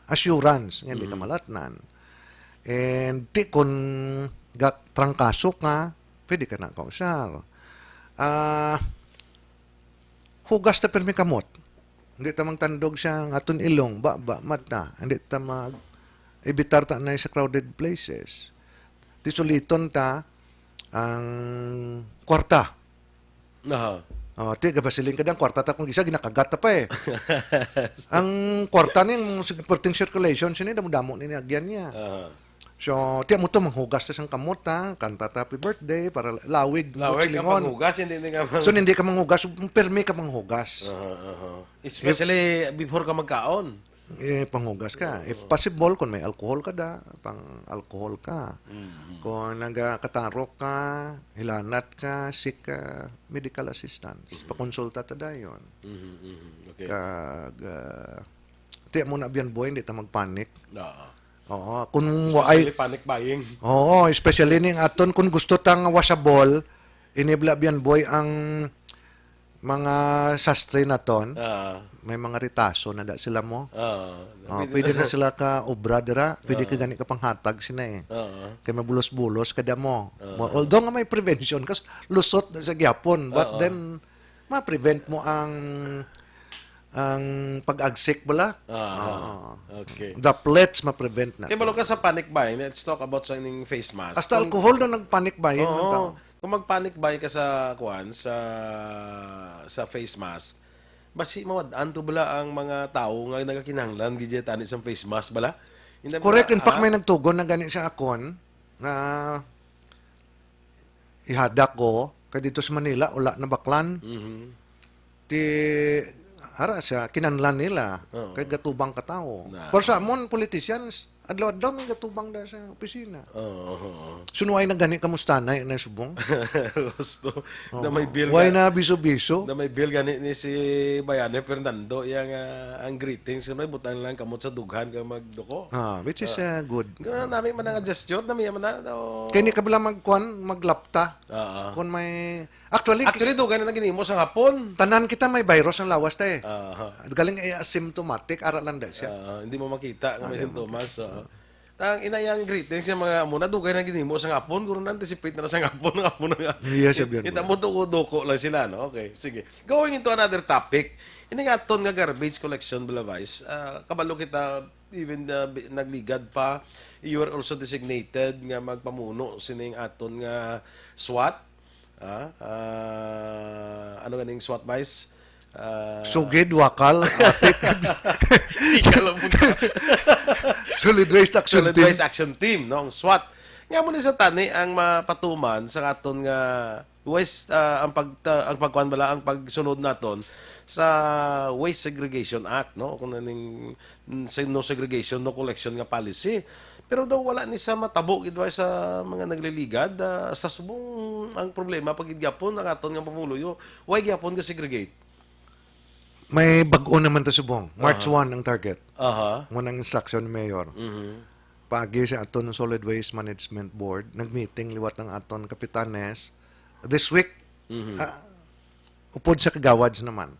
assurance, nga hindi ka malatnan. And di kung trangkaso ka, pwede ka na kausar. Hugas ta permi kamot. Hindi ta tandog siya ng aton ilong, mata. Hindi ta evitar ta na sa crowded places. Tisuliton ta ang kwarta. Ti gabasiling ka ang kwarta ta kung isa ginakagat ta pa eh. Ang kwarta niya, yung supporting circulation, siya damo ni agyan niya. So, tiyan mo ito, manghugas ta siyang kamot, kanta ta happy birthday, para lawig ka panghugas, So, hindi ka manghugas, permi ka manghugas. Especially before ka magkaon. Panghugas ka. If possible, kung may alcohol ka pang-alcohol ka. Kung nagkatarok ka, hilanat ka, sick ka, medical assistance. Pakonsulta ta dayon. Okay. Tiyan mo na biyan boy, hindi ta magpanik. Oo, kung especially panic buying. Oo, especially ning aton kung gusto tang washable, inibla biyan boy ang mga sastre naton. May mga ritaso na da sila mo. Pwede na sila ka obra dira, pwede ka gani ka panghatag sina eh. Kay mabulos-bulos kada mo. Although nga may prevention kas lusot sa gyapon, but then ma-prevent mo ang pag-agsik bala. Okay. Droplets ma-prevent na. Malo ka sa panic buying, let's talk about sa ining face mask. Hasta alcohol na nag-panic buying. Kung mag-panic buy ka sa face mask, basi mawadaan to bala ang mga tao nga nagakinahanglan gid tani sa face mask bala. Correct. In fact, may nagtugon na gani sa akon na ihadak ko kay dito sa Manila ula na baklan. Ti hara siya kinanlan nila kay gatubang ka tao. Pero sa amon politicians adlaw-adlaw may gatubang da sa opisina. Sunuay na gani kamusta na subong. Gusto na may bill. Why na biso-biso? Na may bill gani ni si Bayane Fernando yang ang greetings may butang lang kamot sa dughan ka magduko. Which is good. Nami man nga gesture nami man na. Kay ni ka bala maglapta. Kung may Actually dughan na ginimo sa hapon. Tanan kita may virus ang lawas ta eh. Galing asymptomatic aralan da siya. Hindi mo makita nga may sintomas. Tang inayang greetings sa mga muna dugay na ginimo sa hapon guro na anticipate na sa hapon nga. Yes, sabihan mo. Kita mo duko lang sila no. Okay, sige. Going into another topic. Ini nga ton nga garbage collection bala vice. Kabalo kita even nagligad pa, you were also designated nga magpamuno sining aton nga SWAT. Ano ganing SWAT vice? Sugid, wakal, atik, Alam mo na. Solid Waste Action Solid Team. Waste Action Team, no? Ang SWAT. Nga mo ni sa tani ang mapatuman sa aton nga waste ang pagkuan bala ang pagsunod naton sa Waste Segregation Act, no? Kung naning no segregation, no collection nga policy. Pero daw wala ni sa matabo gid sa mga nagliligad sa subong ang problema pag gyapon ang aton nga pamuluyo, why gyapon ga segregate? May bag-o naman to subong. March 1 ang target. Aha. Munang instruction ni Mayor. Pagi sa aton Solid Waste Management Board, nagmeeting liwat ng aton kapitanes. This week, upod sa kagawads naman.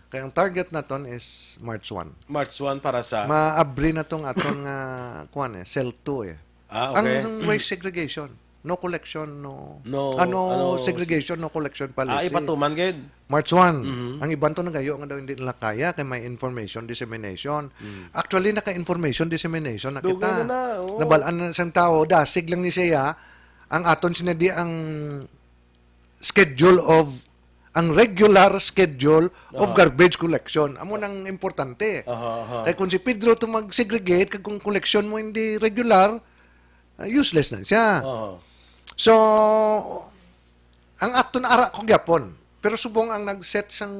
Kaya ang target naton is March 1. March 1 para sa Maabri na tong aton cell 2 eh. okay. Ang waste segregation. No collection, No, segregation, no collection policy. ipatuman gid. March 1. Ang iban to nagayo nga daw hindi nila kaya kay may information dissemination. Actually naka-information dissemination na Dugay kita. na, oo. Nabalaan na sang tao, dasig lang ni siya ang aton sinadi ang ang regular schedule of garbage collection. Amo nang importante. Kaya kung si Pedro to mag-segregate, kag kung collection mo hindi regular, useless na siya. So, ang akto na ara ko gyapon. Pero subong ang nag-set sang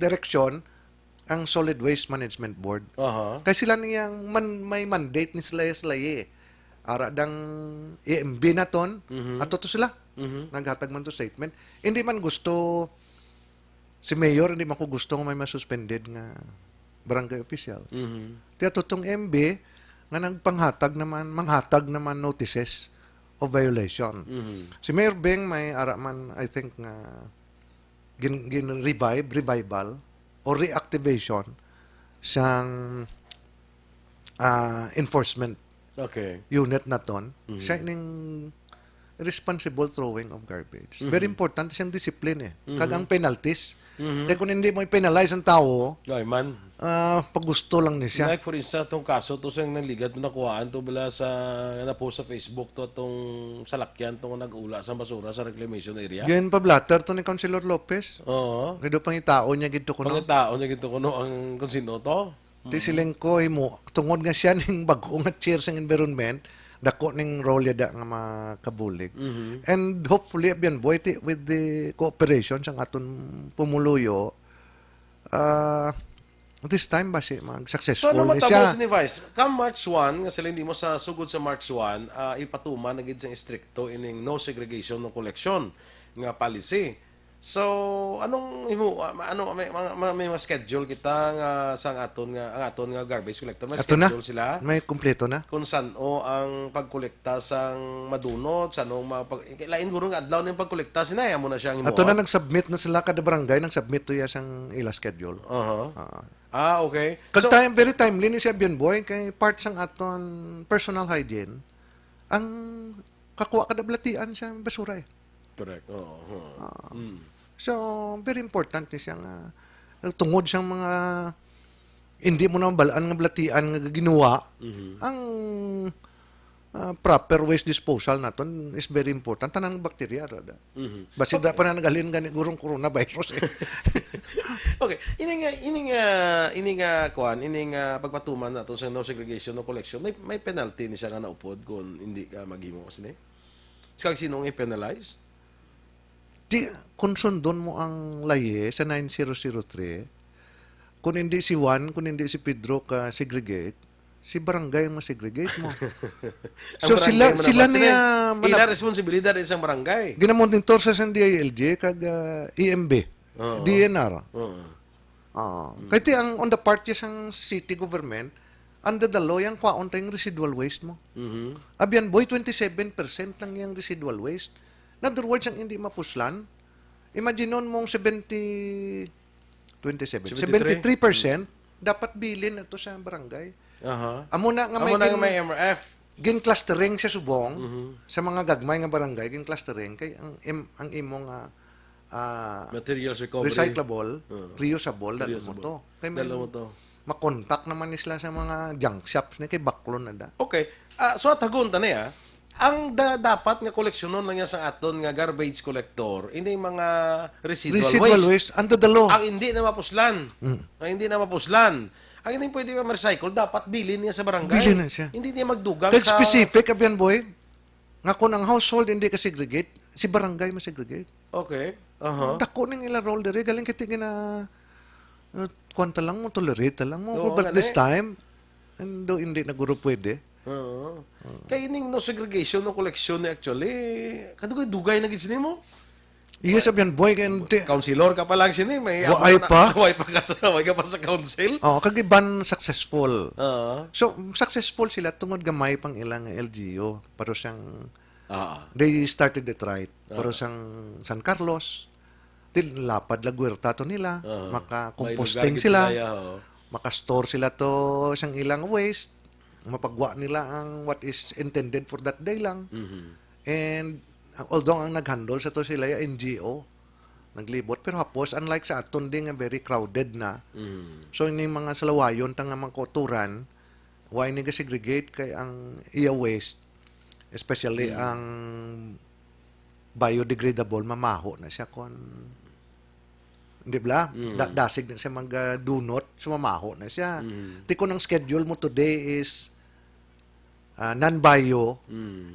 direksyon ang Solid Waste Management Board. Kaya sila niyang may mandate ni sila ara dang EMB na ton. Ato to sila. Naghatag man to statement. Hindi man gusto si Mayor, hindi man ko gusto nga may masuspended nga barangay official. Kaya totong MB nga manghatag naman notices of violation. Si Mayor Beng may araman, I think, nga revival or reactivation sang enforcement unit na ton. Siya ining responsible throwing of garbage. Very important siyang discipline eh. Kag ang penalties. Kaya kung hindi mo i-penalize ang tao, pag gusto lang ni siya. Like for instance, itong kaso, ito siyang naligad, nakuhaan, ito bala sa, na-post sa Facebook, to itong salakyan, itong nag-ula sa basura sa reclamation area. Yan pa blatter to ni Councilor Lopez. Oo. Gado pang itao niya gito kuno. Pangitao niya gito kuno ang kung sino to. Di siling ko mo tungod nga siya ning bag-o nga chair sang environment, dako ning role yada nga makabulig. And hopefully abyan boy with the cooperation sang aton pumuluyo this time ba siya mag-successful So, ano ni siya. matapos ni Vice? Come March 1, nga sila hindi mo sa sugod sa March 1, ipatuman na gid sa stricto ining no segregation no collection nga policy. So, anong may schedule kita nga sang aton nga garbage collector, may Ato na, schedule sila may kumpleto na. kung saan ang pagkolekta sang madunot, saan lain guro nga adlaw ning pagkolekta sinaya mo na siyang Ato na nag-submit na sila kada barangay nag-submit to ya sang ila schedule. Okay. Kag very timely ni siya Bian Boy kay part sang aton personal hygiene ang kakuha kada blatian sa basura eh. Correct. So, very important ni siya nga tungod siyang mga hindi mo na balaan nga blatian nga ginawa, ang proper waste disposal naton is very important. Tanang bakterya rada. Basig da pa na nagalin gani gurong coronavirus eh. Okay, ining pagpatuman nato sa no segregation no collection, may penalty ni siya nga naupod kung hindi ka maghimo sini. Kag sinong i-penalize? Kung sundon mo ang laye sa 9003, kung hindi si Juan, kung hindi si Pedro ka segregate, si barangay ang masegregate mo. So sila niya ila responsibilidad isang barangay. ginamon din torsa sa DILG kag EMB, DNR. Kaya ang on the part sang city government, under the law, yung kwaon tayong residual waste mo. Abyan boy, 27% lang yung residual waste. In other words, ang hindi mapuslan, imagine nun mong 73%, dapat bilin ito sa barangay. Amo na nga may MRF. gin-clustering sa subong, sa mga gagmay nga barangay, gin-clustering, kay ang imong Materials recovery. recyclable, reusable, dalo mo to. Kay Dalo mo to. makontak naman sila sa mga junk shops na kay baklon na da. Okay. So at hagun ta niya, ang dapat nga koleksyonon lang niya sa aton nga garbage collector, hindi mga residual waste. Under the law. Ang hindi na mapuslan. Ang hindi na mapuslan. Ang hindi pwede ma-recycle, dapat bilhin niya sa barangay. Bilhin na siya. Hindi niya magdugang Kaya sa... specific, abyan boy, nga kung ang household hindi ka-segregate, si barangay ma-segregate. Okay. Dako ning ila roll dere, galing kitingin na kwanta lang mo, tolerate lang mo. Oo, But nga this na time, hindi na guro pwede. Kaya ining no segregation no collection ni actually, kadugay-dugay na gid sini mo. Yes, abyan boy, kaya hindi. Councilor ka pa lang sini, may Waay pa? Waay pa ka sa council. Kagiban successful. Oo. So, successful sila tungod gamay pang ilang LGU. Pero siyang, they started it right. Pero siyang San Carlos, lapad lagwerta to nila, maka-composting sila, maka-store sila to siyang ilang waste, mapagwa nila ang what is intended for that day lang. And although ang nag-handle sa to sila yung NGO, naglibot, pero hapos, unlike sa aton din nga very crowded na, so ini mga salawayon tanga mga koturan, why ni segregate kay ang iya waste, especially ang biodegradable, mamaho na siya kon di ba? Dasig na siya mag-dunot, sumamaho na siya. Tiko ng schedule mo today is non-bio,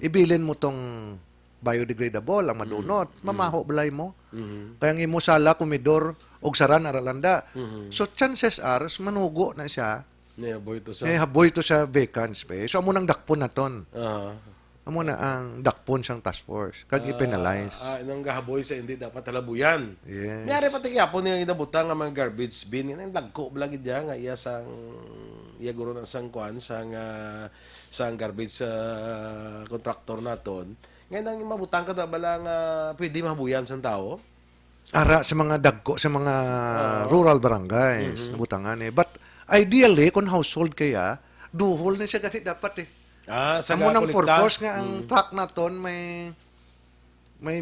ibilin mo tong biodegradable, ang madunot, mamaho balay mo. Kaya ang imo sala, kumidor, og saran, aralanda. So, chances are, manugo na siya, haboy to sa vacant space. So, amo nang dakpon na ton. Amo na ang dakpon siyang task force. Kag i-penalize. Nang gahaboy sa hindi dapat talabuyan. Yes. Mayari pati yapon nga inabutang nga mga garbage bin. Ang lagko blagi diya nga iya sang iya guro ng sangkuan sang garbage contractor naton. Ngayon ang mabutang ka da bala nga pwede mahabuyan sang tao. Ara sa mga dagko, sa mga rural barangays, nabutangan eh. But ideally, kung household kaya, duhol na siya kasi dapat eh. Sa amo nang purpose nga ang truck na ton may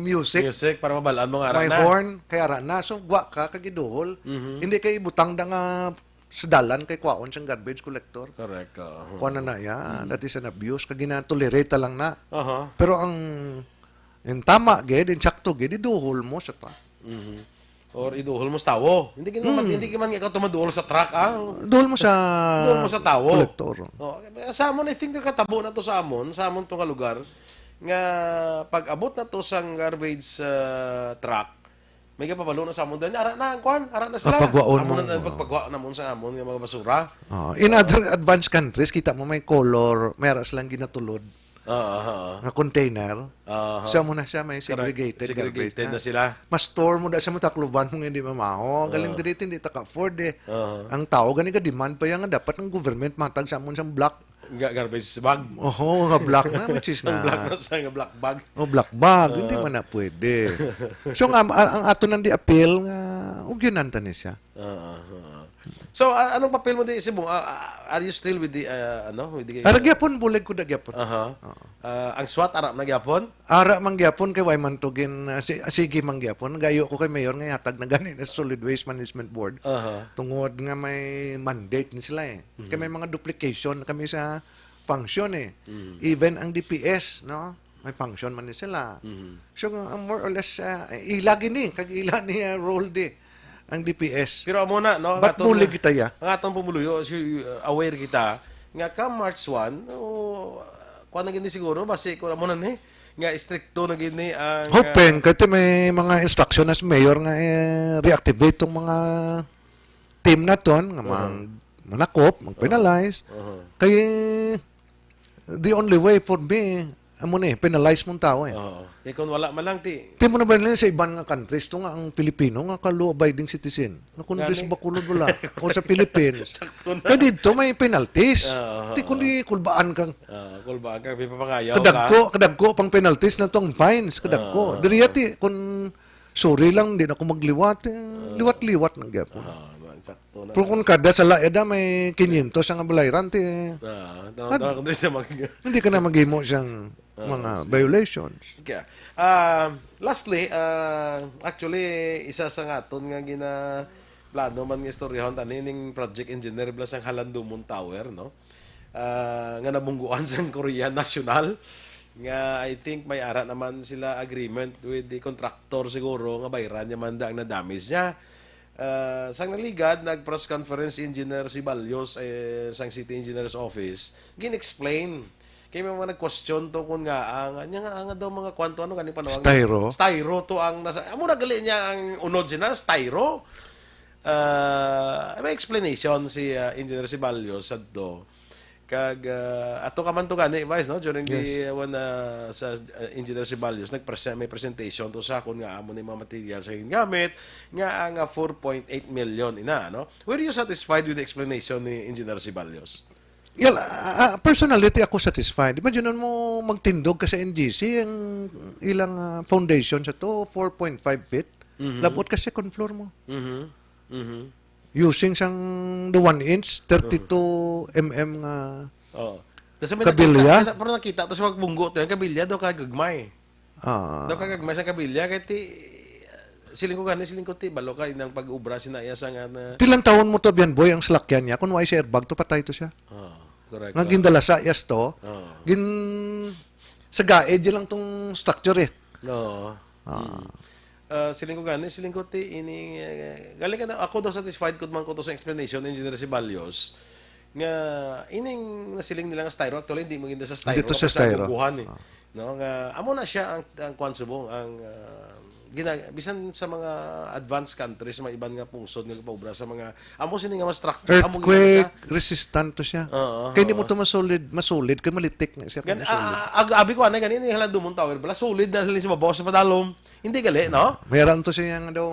music para mabalaan mo nga may horn kay ara na so gwa ka kagiduhol hindi kay ibutang da nga sa dalan kay kwaon siyang garbage collector. Correct. Kuan na ya, that is an abuse kag ginatolerate lang na. Pero ang tama gid, insakto gid, iduhol mo sa truck. Or iduhol mo sa tawo. Hindi ka man ikaw tumaduhol sa truck, Duhol mo sa tawo. kolektor. Sa amon, I think katabo na to sa amon tong lugar, nga pag abot na to sang garbage truck, may kapabalo na sa amon doon, ara na sila. Pagwaon mo. Pagpagwa na mo sa amon, yung mga basura. In other advanced countries, kita mo may color, may aras lang ginatulod. Nga container. Siya mo na siya, may segregated garbage na sila. Mas store mo na sa matakluban kung hindi mamaho. Galing dito, hindi taka-afford eh. Ang tao, gani ka demand pa yan nga dapat ng government matag sa amon siyang black. Garbage bag. Nga black na, which is na. Black bag. Black bag. Hindi man na pwede. So, ang ato nang di-appeal, ugyunan ta ni siya. So, anong papel mo di Cebu? Are you still with the, Gyapon, bulag ko na gyapon. Ang SWAT, arap na gyapon? Ara mangyapon kay way mantugin, sige mangyapon. Gayo ko kay mayor nga hatag na ganin sa Solid Waste Management Board. Tungod nga may mandate ni sila eh. Kay may mga duplication kami sa function eh. Even ang DPS, no? May function man ni sila. So, more or less, ilagi ni, kag ila ni role di ang DPS. Pero amo na, no? Ba't muli kita ya? Ang atong pumuluyo, aware kita, nga ka March 1, kuha na gini siguro, basi ko na muna ni, nga stricto na gini ang... Hoping, kasi may mga instruction as mayor nga reactivate tong mga team na ton, nga manakop, mag-penalize. Kaya, the only way for me, amo na penalize mong tao eh. Kaya kung wala man lang ti. Di mo na ba nila sa ibang nga countries, to nga ang Pilipino, nga law-abiding citizen. Na kung bis bakulod wala. O sa Philippines. Kaya dito may penalties. Di kundi kulbaan kang. Kulbaan kang, pipapangayaw kadagko pang penalties na tong fines. Kadagko. Diriyati, kung sorry lang, di na ako magliwat. Liwat-liwat ng gyapon. Pero kung kada sa laeda may 500 ang balayran, hindi ka na maghimo siyang mga violations. Okay. Lastly, actually, isa sa nga aton nga plano man nga istoryahan tani ning project engineer blas ang Halandumon Tower, no? Nga nabungguan sa Korea National nga I think may ara naman sila agreement with the contractor siguro nga bayran niya man ang na-damage niya. Sang naligad nag-press conference engineer si Balyos sang City Engineer's Office gin-explain kay may mga nag-question to kung nga nga daw mga kwanto ano ganing panawag styro to ang nasa amo nagali niya ang unod sina styro. May explanation si engineer si Balyos sadto kag ato ka man to gani vice no during the one sa engineer si Balyos may presentation to sa kun nga amo ni mga materials sa gamit nga ang 4.8 million ina no. Were you satisfied with the explanation ni engineer si Balyos? Personally, ako satisfied. Imagine mo magtindog ka sa NGC, ang ilang foundation sa to, 4.5 feet. Labot ka second floor mo. Using sang the 1 inch, 32 mm nga kabilya. Pero nakita to sa magbunggo to, yung kabilya daw kagagmay. Daw kagagmay sa kabilya, kaya siling ko ti, balo ka inang pag-ubra sinaya sa nga na... Tilang taon mo to, Bian Boy, ang salakyan niya. Kung wala si airbag to, patay to siya. Correct. Nga gindala sa iyas to, sa gaed lang tong structure eh. Siling ko ti, galing ka na, ako daw satisfied ko man ko to sa explanation ng engineer si Balyos, nga ining nasiling nila nga styro, actually hindi maganda sa styro. Dito sa styro. No, nga, amo na siya ang konsubong, ang bisan sa mga advanced countries may iban nga pungsod nga paubra sa mga amo sini nga structure earthquake resistant to siya kaya hindi mo to masolid kay malitik na siya abi ko anay ganini Halandumon Tower bala solid na sila sa mabaw sa padalom hindi gali no mayroon to siya nga daw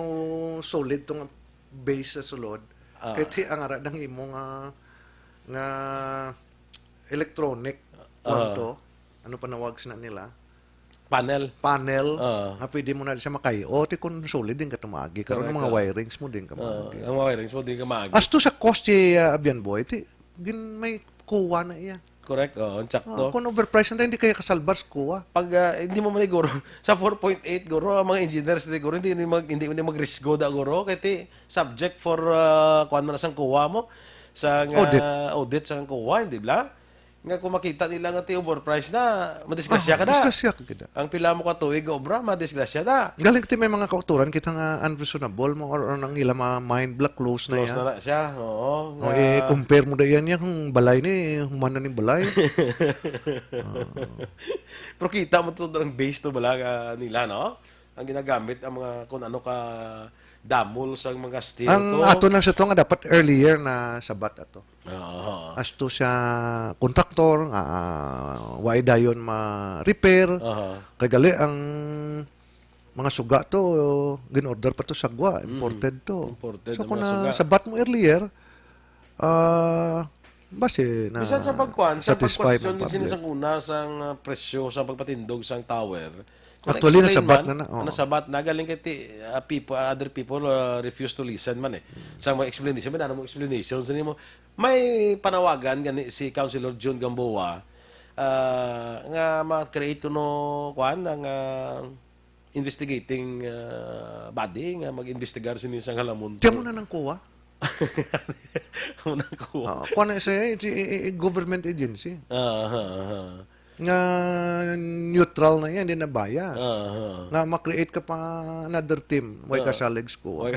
solid tong base sa sulod kaya ti ang ara dang imo nga electronic kwanto ano panawag sina nila panel na pwede mo na siya makayo ti kung solid din ka tumagi karon ng mga wirings mo din ka maagi ang wirings mo din ka maagi as to sa cost si Abian Boy ti gin may kuha na iya correct sakto kung overpriced na hindi kaya kasalbar sa kuha pag hindi mo man siguro sa 4.8 guro ang mga engineers siguro hindi magrisgo da guro kay subject for kuan man sang kuha mo sa audit sa kuha hindi ba nga kung makita nila nga ti overpriced na, madisgrasya ka na. Madisgrasya ka kita. Ang pila mo katuig obra, madisgrasya na. Galing ti may mga kauturan kita nga unreasonable mo or nang ila mind block close na yan. Close na siya, oo. Compare mo da yan kung balay ni, humana ni balay. Pero kita mo ito ang base to bala nila, no? Ang ginagamit, ang mga kung ano ka damol sa mga steel ang to. Ato na siya to nga dapat earlier na sabat ato. As to siya kontraktor nga why dayon ma-repair. Kay gali ang mga suga to gin-order pa to sagwa, imported to. So kung sabat mo earlier base na bisan sa pagkuan, sa pag-question din sinisang una sang presyo sa pagpatindog sang tower. Actually, nasabat na. Nasabat na. Galing kay other people refuse to listen man eh. Sa mga explanation, may mo explanation. May panawagan gani si Councilor June Gamboa nga ma-create ko ng investigating body nga mag-investigar sini sa Halamon. Diyan mo na ng kuha? Unang kuha. Kuha na siya, government agency. Nga neutral na yan, hindi na bias. Nga ma-create ka pa another team, way kasalig ko.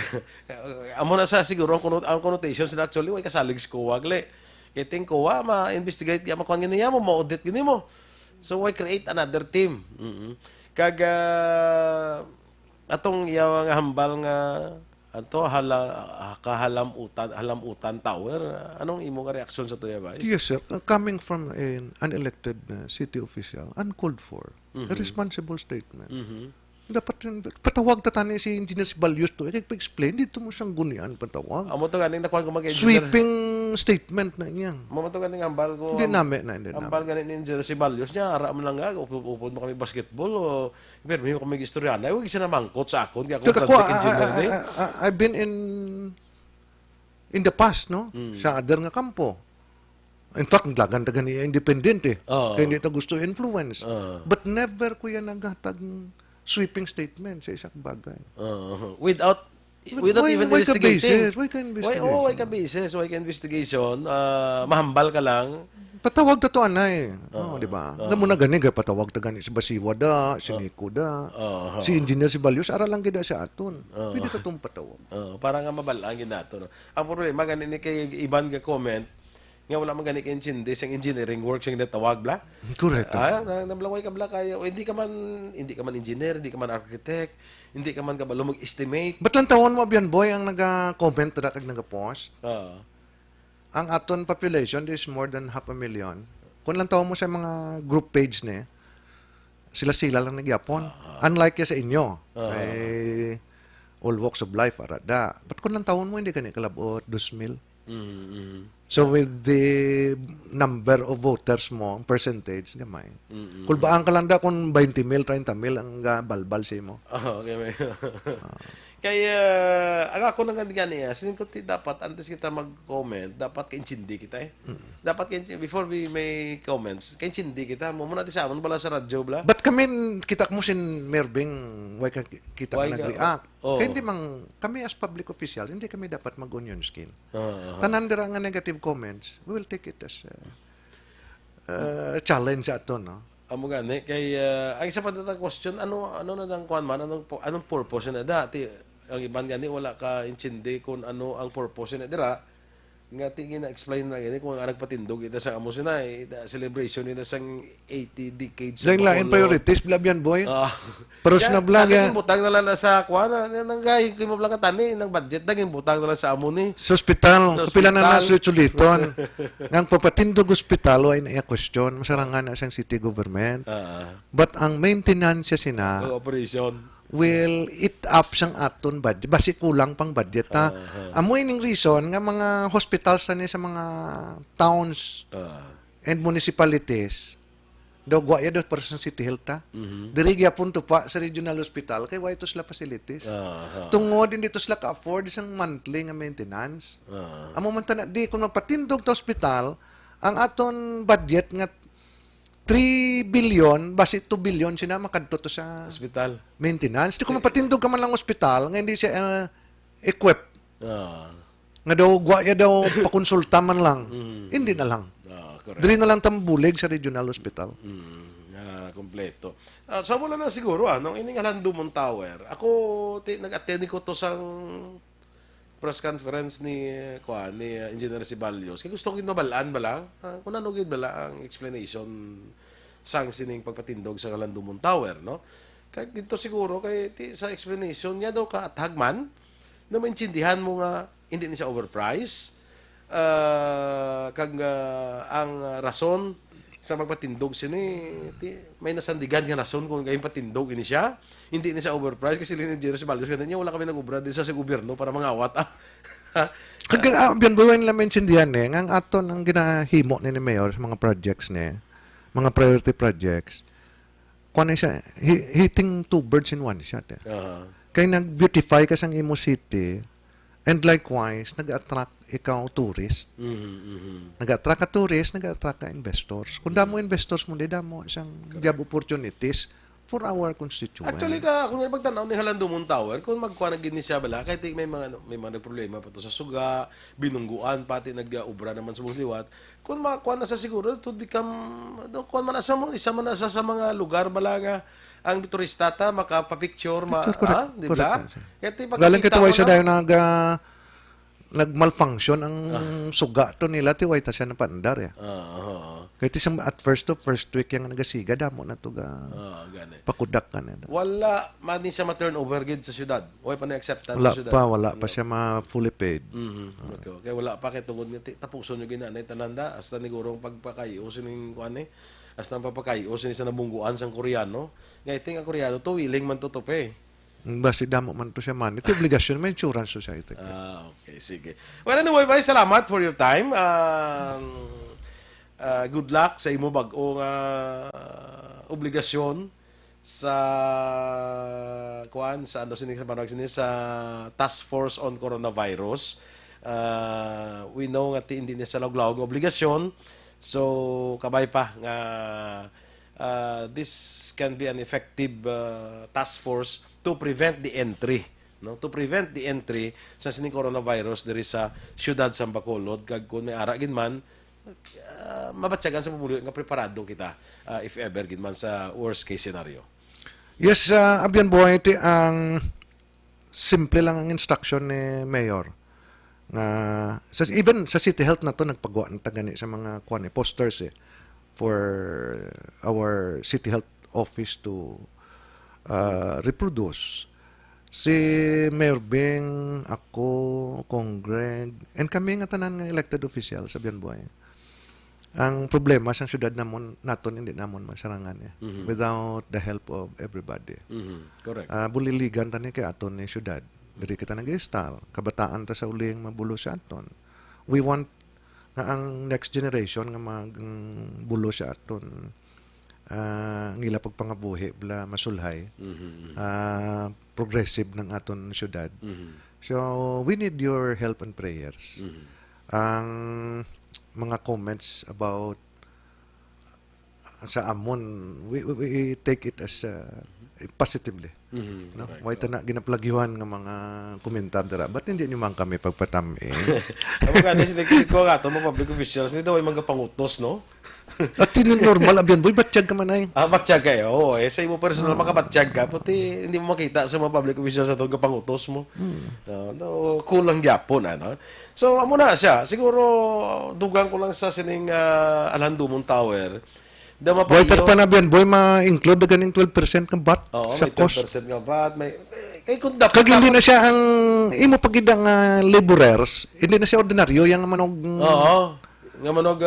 Amo na sa siguro ang connotation sila actually way kasalig ko wagle. Kiting ko ma-investigate ya makuan gani mo, ma-audit gani mo. So why create another team? Kag atong iyaw nga hambal nga ato halamutan tower. Anong imo nga reaksyon sa tuya ba? Yes, sir. Coming from an unelected city official, uncalled for, a responsible statement. Dapat patawag tatani si engineer si Balyos to. I-explain dito mo siyang gunian patawag. Amo to ganing nakuha ko mag-engineer. Sweeping statement na niya. Amo to ganing ambal ko. Hindi namin. Ambal ganing ni engineer si Balyos niya, ara man lang nga upod mo kami basketball o pero may ko may istorya na. Huwag isa na mangkot sa akon kaya ako engineer ni. I've been in the past, no? Sa other nga kampo. In fact, naglagandagan niya independent eh. Kaya hindi ito gusto influence. But never ko yan naghatag sweeping statement sa isang bagay. Without without even why ka investigating. basis? Why ka investigation? Why ka basis? Why ka investigation? Mahambal ka lang. Patawag ta to anay. Di ba? Nga muna gani kay patawag ta gani si Basiwa da, si Nico da, si Engineer si Balios, ara lang gida sa aton. Pwede ta tong patawag. Para nga mabalangin nato. No? Ang problema, gani ni kay iban nga comment, nga wala man gani kay engineering work siyang natawag bla. Correct. Nablaway ka bla kaya hindi ka man engineer, hindi ka man architect, hindi ka man kabalo mag-estimate. Ba't lang tawon mo, Bian Boy, ang nag-comment na kag nag-post? Ang aton population is more than 500,000. Kung lang tawon mo sa mga group page na sila lang nagyapon. Unlike sa inyo, ay all walks of life, arada. Ba't kung lang tawon mo, hindi ka ni kalabot, 2,000. So with the number of voters mo, percentage, gamay. Kulbaan ka lang da kung 20,000, 30,000 ang balbal sa mo. Okay, may. Kaya, ang ako nang gani sining ko dapat, antes kita mag-comment, dapat ka-intindi kita Dapat before we make comments, ka-intindi kita. Muna natin sa amon, bala sa radyo, bla. But kami, kita mo sin Merving, why ka kita ka nag-react. Kaya hindi kami as public official, hindi kami dapat mag-onion skin. Tanan dira nga negative comments, we will take it as challenge ato, no? Amo gani kay ang isa pa datang question, ano na dang kuan man, anong purpose na dati ang iban gani wala ka intindi kung ano ang purpose na dira nga tingin na explain na gani kung nagpatindog ita sa amo sina celebration nila sang 80 decades Lang lain priorities bla Bian Boy. Pero na vlog butang na lang sa kuan nang gay mo lang tani nang budget daging butang na lang sa amo ni sa ospital kapila na suliton ngang papatindog ospital ay na question masarangan na sang city government. But ang maintenance sina operation will eat up sang aton budget. Basi kulang pang budget ta. Amo ining reason nga mga hospitals sa mga towns and municipalities daw gwa ya daw para sa city health ta. Diri gyapon to pa sa regional hospital kay why to sila facilities. Tungod hindi to sila ka-afford isang monthly nga maintenance. Amo man ta di kung magpatindog ta hospital ang aton budget nga 3 billion, basi 2 billion sina makadto to sa hospital maintenance. Di ko mapatindog ka man lang hospital nga hindi siya equip. Nga daw gwa ya daw pakonsulta man lang. Hindi na lang. Diri na lang tambulig sa regional hospital. Kompleto. So wala na siguro nung ining Dumont Tower. Ako nag-attend ko to sang press conference ni Engineer Sibalios. Kaya gusto ko ginabalaan ba lang? Kung ano gid bala ang explanation sang sining pagpatindog sa Dumont Tower, no? Kaya dito siguro kay sa explanation niya daw ka athagman na maintindihan mo nga hindi ni sa overprice kag ang rason sa magpatindog sini may nasandigan nga rason kung gayong patindog ini siya hindi ni sa overprice kasi ni Engineer Sibalios kanina wala kami nag-ubra din sa gobyerno para mangawat kag biyan buwan lang maintindihan nga ang aton ang ginahimo ni Mayor sa mga projects ni mga priority projects kuan siya hitting two birds in one shot kay nag-beautify ka sang imo city and likewise nag-attract ikaw tourist. Nag-attract ka tourist, nag-attract ka investors. Kung damo investors mo, di damo isang job opportunities for our constituents. Actually kung pagtanaw ni Dumont Tower, kung magkuha na gini siya bala, kahit may mga problema pa to sa suga, binungguan pati nag-ubra naman sa liwat. Kung makuha na sa siguro, it would become kuha man na isa man na sa mga lugar bala nga ang turista ta makapapicture di ba? Galing kituway sa dayon nagmalfunction ang suga to nila ti way ta siya na pandar ya. Kaya tisang at first week yung nagasiga damo na to pakudak ka na. Wala man ni siya ma-turnover gid sa syudad. Way pa na acceptance sa syudad. Wala pa siya ma-fully paid. Okay. Kaya wala pa kay tungod nga tapuson yung ginanay tananda hasta ni gurong pagpakayo sining kuan hasta papakayo sining sa nabungguan sang Koreano. Nga I think ang Koreano to willing man to pay. Basi damo man to siya man. Ito obligasyon may insurance society. Okay, sige. Well, anyway, salamat for your time. Good luck sa imo bag-ong obligasyon sa sa Task Force on Coronavirus. We know nga hindi na sa lawg obligasyon. So kabay pa nga this can be an effective task force to prevent the entry no, to prevent the entry sa sining coronavirus diri sa siyudad sa Bacolod kag kun may ara gid man mabatyagan sa pamulyo nga preparado kita if ever gid man sa worst case scenario. Yes, abyan buhay iti ang simple lang ang instruction ni Mayor. Even sa City Health na to nagpagawa ng tagani sa mga posters for our City Health Office to reproduce. Si Mayor Bing, ako, Kong Greg, and kami nga tanan nga elected official sa Bianbuhay. Ang problema sa syudad naton hindi namon masarangan without the help of everybody. Correct. Buliligan tani kay aton ni syudad. Diri kita nag-star, kabataan ta sa uling mabulo sa aton. We want nga ang next generation nga magbulo sa aton ngila pagpangabuhi bla masulhay. Progressive ng aton syudad. So we need your help and prayers. Ang mga comments about sa amon we take it as positively. No? Why ta na ginaplagyuhan nga mga komentar dira. Ba't hindi nyo man kami pagpatami? Amo ka ni sinigit ko nga to mga public officials ni daw ay mga pangutos, no? At yun yung normal abyan boy batsyag ka man ay. Batsyag kayo. Oo, sa imo personal makabatsyag ka puti hindi mo makita sa mga public officials sa tong pangutos mo. No, kulang gyapon ano. So amo na siya. Siguro dugang ko lang sa sining Alhandumon Tower. Boy, pa na abyan boy ma-include na ganing 12% ng VAT sa may cost. 12% nga VAT. May kung dapat Kag hindi na siya ang imo pagida nga laborers, hindi na siya ordinaryo yang manog. Oo. Nga manog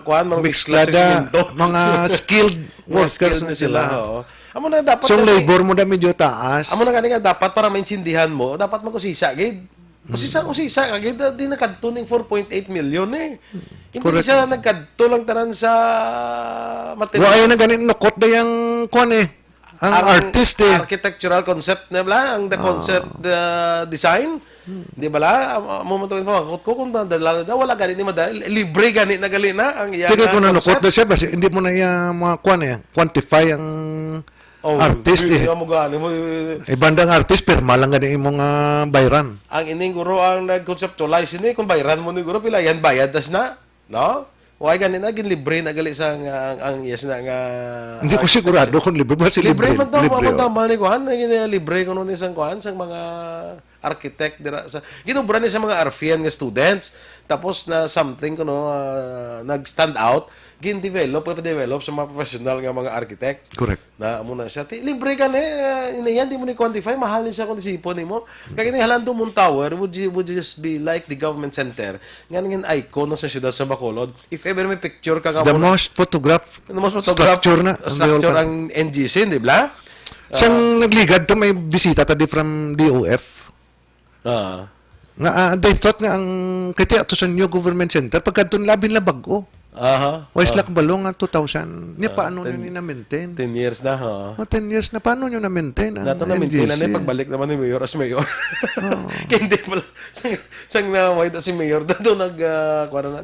kuan mga mixed mga skilled workers na sila. Amo na dapat so labor mo na medyo taas. Amo na nga dapat para maintindihan mo, dapat magkusisa gid. Usisa gid di nakadto ning 4.8 million Hindi siya nagkadto lang tanan sa material. Wa ay na ganin nukot na yang kuan ang artist architectural concept na bala, ang the concept design. Di ba la? Momentuin mo, ko kung dadala na, wala gani ni madali. Libre gani na gali na ang iyang concept. Kaya kung nanukot na siya, basi hindi mo na yung mga quantify ang artist bandang artist, perma lang gani yung mga bayran. Ang ining guro ang nag-conceptualize ini, kung bayran mo ni guro, pila yan bayad tas na. No? Why gani na, libre na gali sa ang yes na nga... Hindi ko sigurado kung libre ba si libre. Libre man tama ni Kuhan, libre ko nun isang Kuhan sa mga architect dira sa ginubra ni sa mga RFN nga students tapos na something nag-stand out gin-develop sa mga professional nga mga architect. Correct. Na amo na siya libre ka yan di mo ni quantify mahal ni sa kondisipon nimo kaya ni Alhandumon Tower would just be like the government center nga ngin icon sa siyudad sa Bacolod if ever may picture ka the most photograph structure ang NGC di ba? Siyang nagligad to may bisita tadi from DOF. They thought nga ang kaya to sa new government center pagka doon labin la bago. Wais lak balong nga 2000. Niya paano nyo na-maintain? 10 years na, 10 years na. Paano nyo na-maintain ang Dato na-maintain na pagbalik naman ni Mayor as Mayor. Kaya hindi pala. Sang na-white si Mayor, dato nag-kuwara na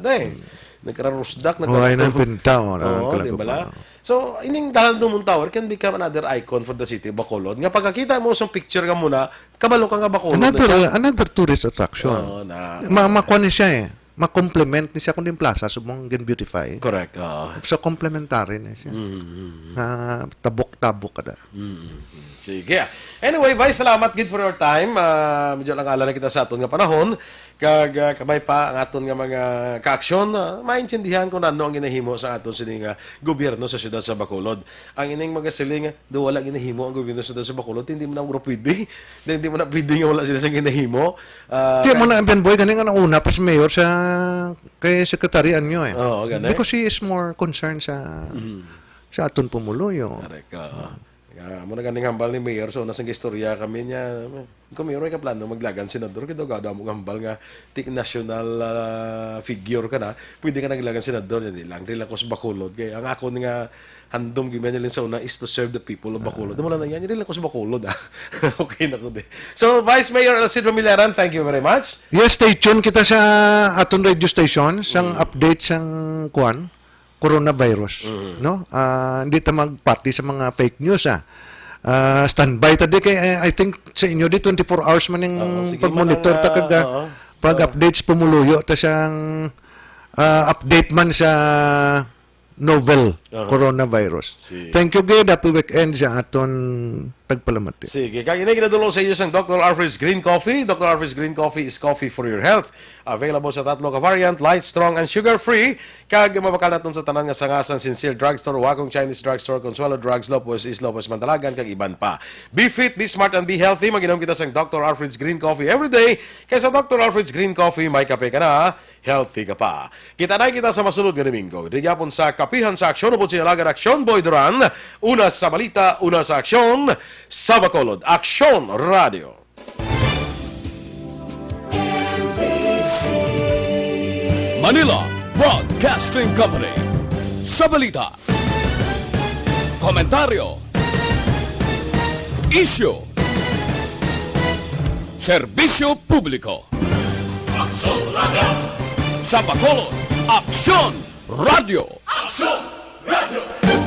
nagkararusdak. Ay, nang pinta. Di ba? So, ining Alhandumon Tower can become another icon for the city of Bacolod. Nga pagkakita mo sa picture ka muna, kabalo ka nga Bacolod. Another tourist attraction. Makuha ni siya ma-complement ni siya kundi yung plaza so mong beautify. Correct. So complementary na siya. Tabok-tabok kada. Sige. Anyway, Vice, salamat gid for your time. Medyo lang ala na kita sa aton nga panahon. Kag kamay pa ang aton nga mga kaaksyon, maintindihan kung ano ang ginahimo sa aton sining gobyerno sa siyudad sa Bacolod. Ang ining mga siling do wala ginahimo ang gobyerno sa siyudad sa Bacolod, hindi mo na pwede. Hindi mo na pwede nga wala sila sa ginahimo. Di mo na Ben Boy ganing ang una pa si mayor sa kay sekretarian nyo because he is more concerned sa sa aton pumuluyo. Correct. Muna ganing hambal ni Mayor, so nasang istorya kami niya. Kung Mayor ay kaplano maglagan senador, kito gada mo hambal nga national figure ka na, pwede ka naglagan senador, hindi lang, rila ko sa Bacolod. Kaya ang ako nga handom gimen nila sa una is to serve the people of Bacolod. Wala na yan, rila ko sa Bacolod Okay na ko din. So, Vice Mayor Familiaran, thank you very much. Yes, stay tuned kita sa aton radio station, sang update sang coronavirus, no? Hindi ta magpati sa mga fake news standby tadi kay I think sa inyo di 24 hours man yung sige, pag-monitor ta kaga pag-updates pumuluyo ta siyang update man sa novel coronavirus. Thank you gid, happy weekend sa aton tagpalamat. Sige, kaya ini ginadulong sa iyo sang Dr. Alfred's Green Coffee. Dr. Alfred's Green Coffee is coffee for your health. Available sa tatlo ka variant, light, strong, and sugar-free. Kag mabakal naton sa tanan nga sangasan Sincere Drugstore, Wakong Chinese Drugstore, Consuelo Drugs, Lopez, East Lopez, Mantalagan, kag iban pa. Be fit, be smart, and be healthy. Maginom kita sang Dr. Alfred's Green Coffee every day. Kaya sa Dr. Alfred's Green Coffee, may kape ka na, healthy ka pa. Kita na kita sa masunod nga Domingo. Digapon sa Kapehan sa Aksyon, upod sinalagan Aksyon Boy Duran. Una sa balita, una sa aksyon, sa Bacolod. Aksyon Radio. Manila Broadcasting Company. Sa balita, komentaryo, issue, serbisyo publiko. Aksyon Radio. Sa Bacolod, Aksyon Radio. Aksyon Radio.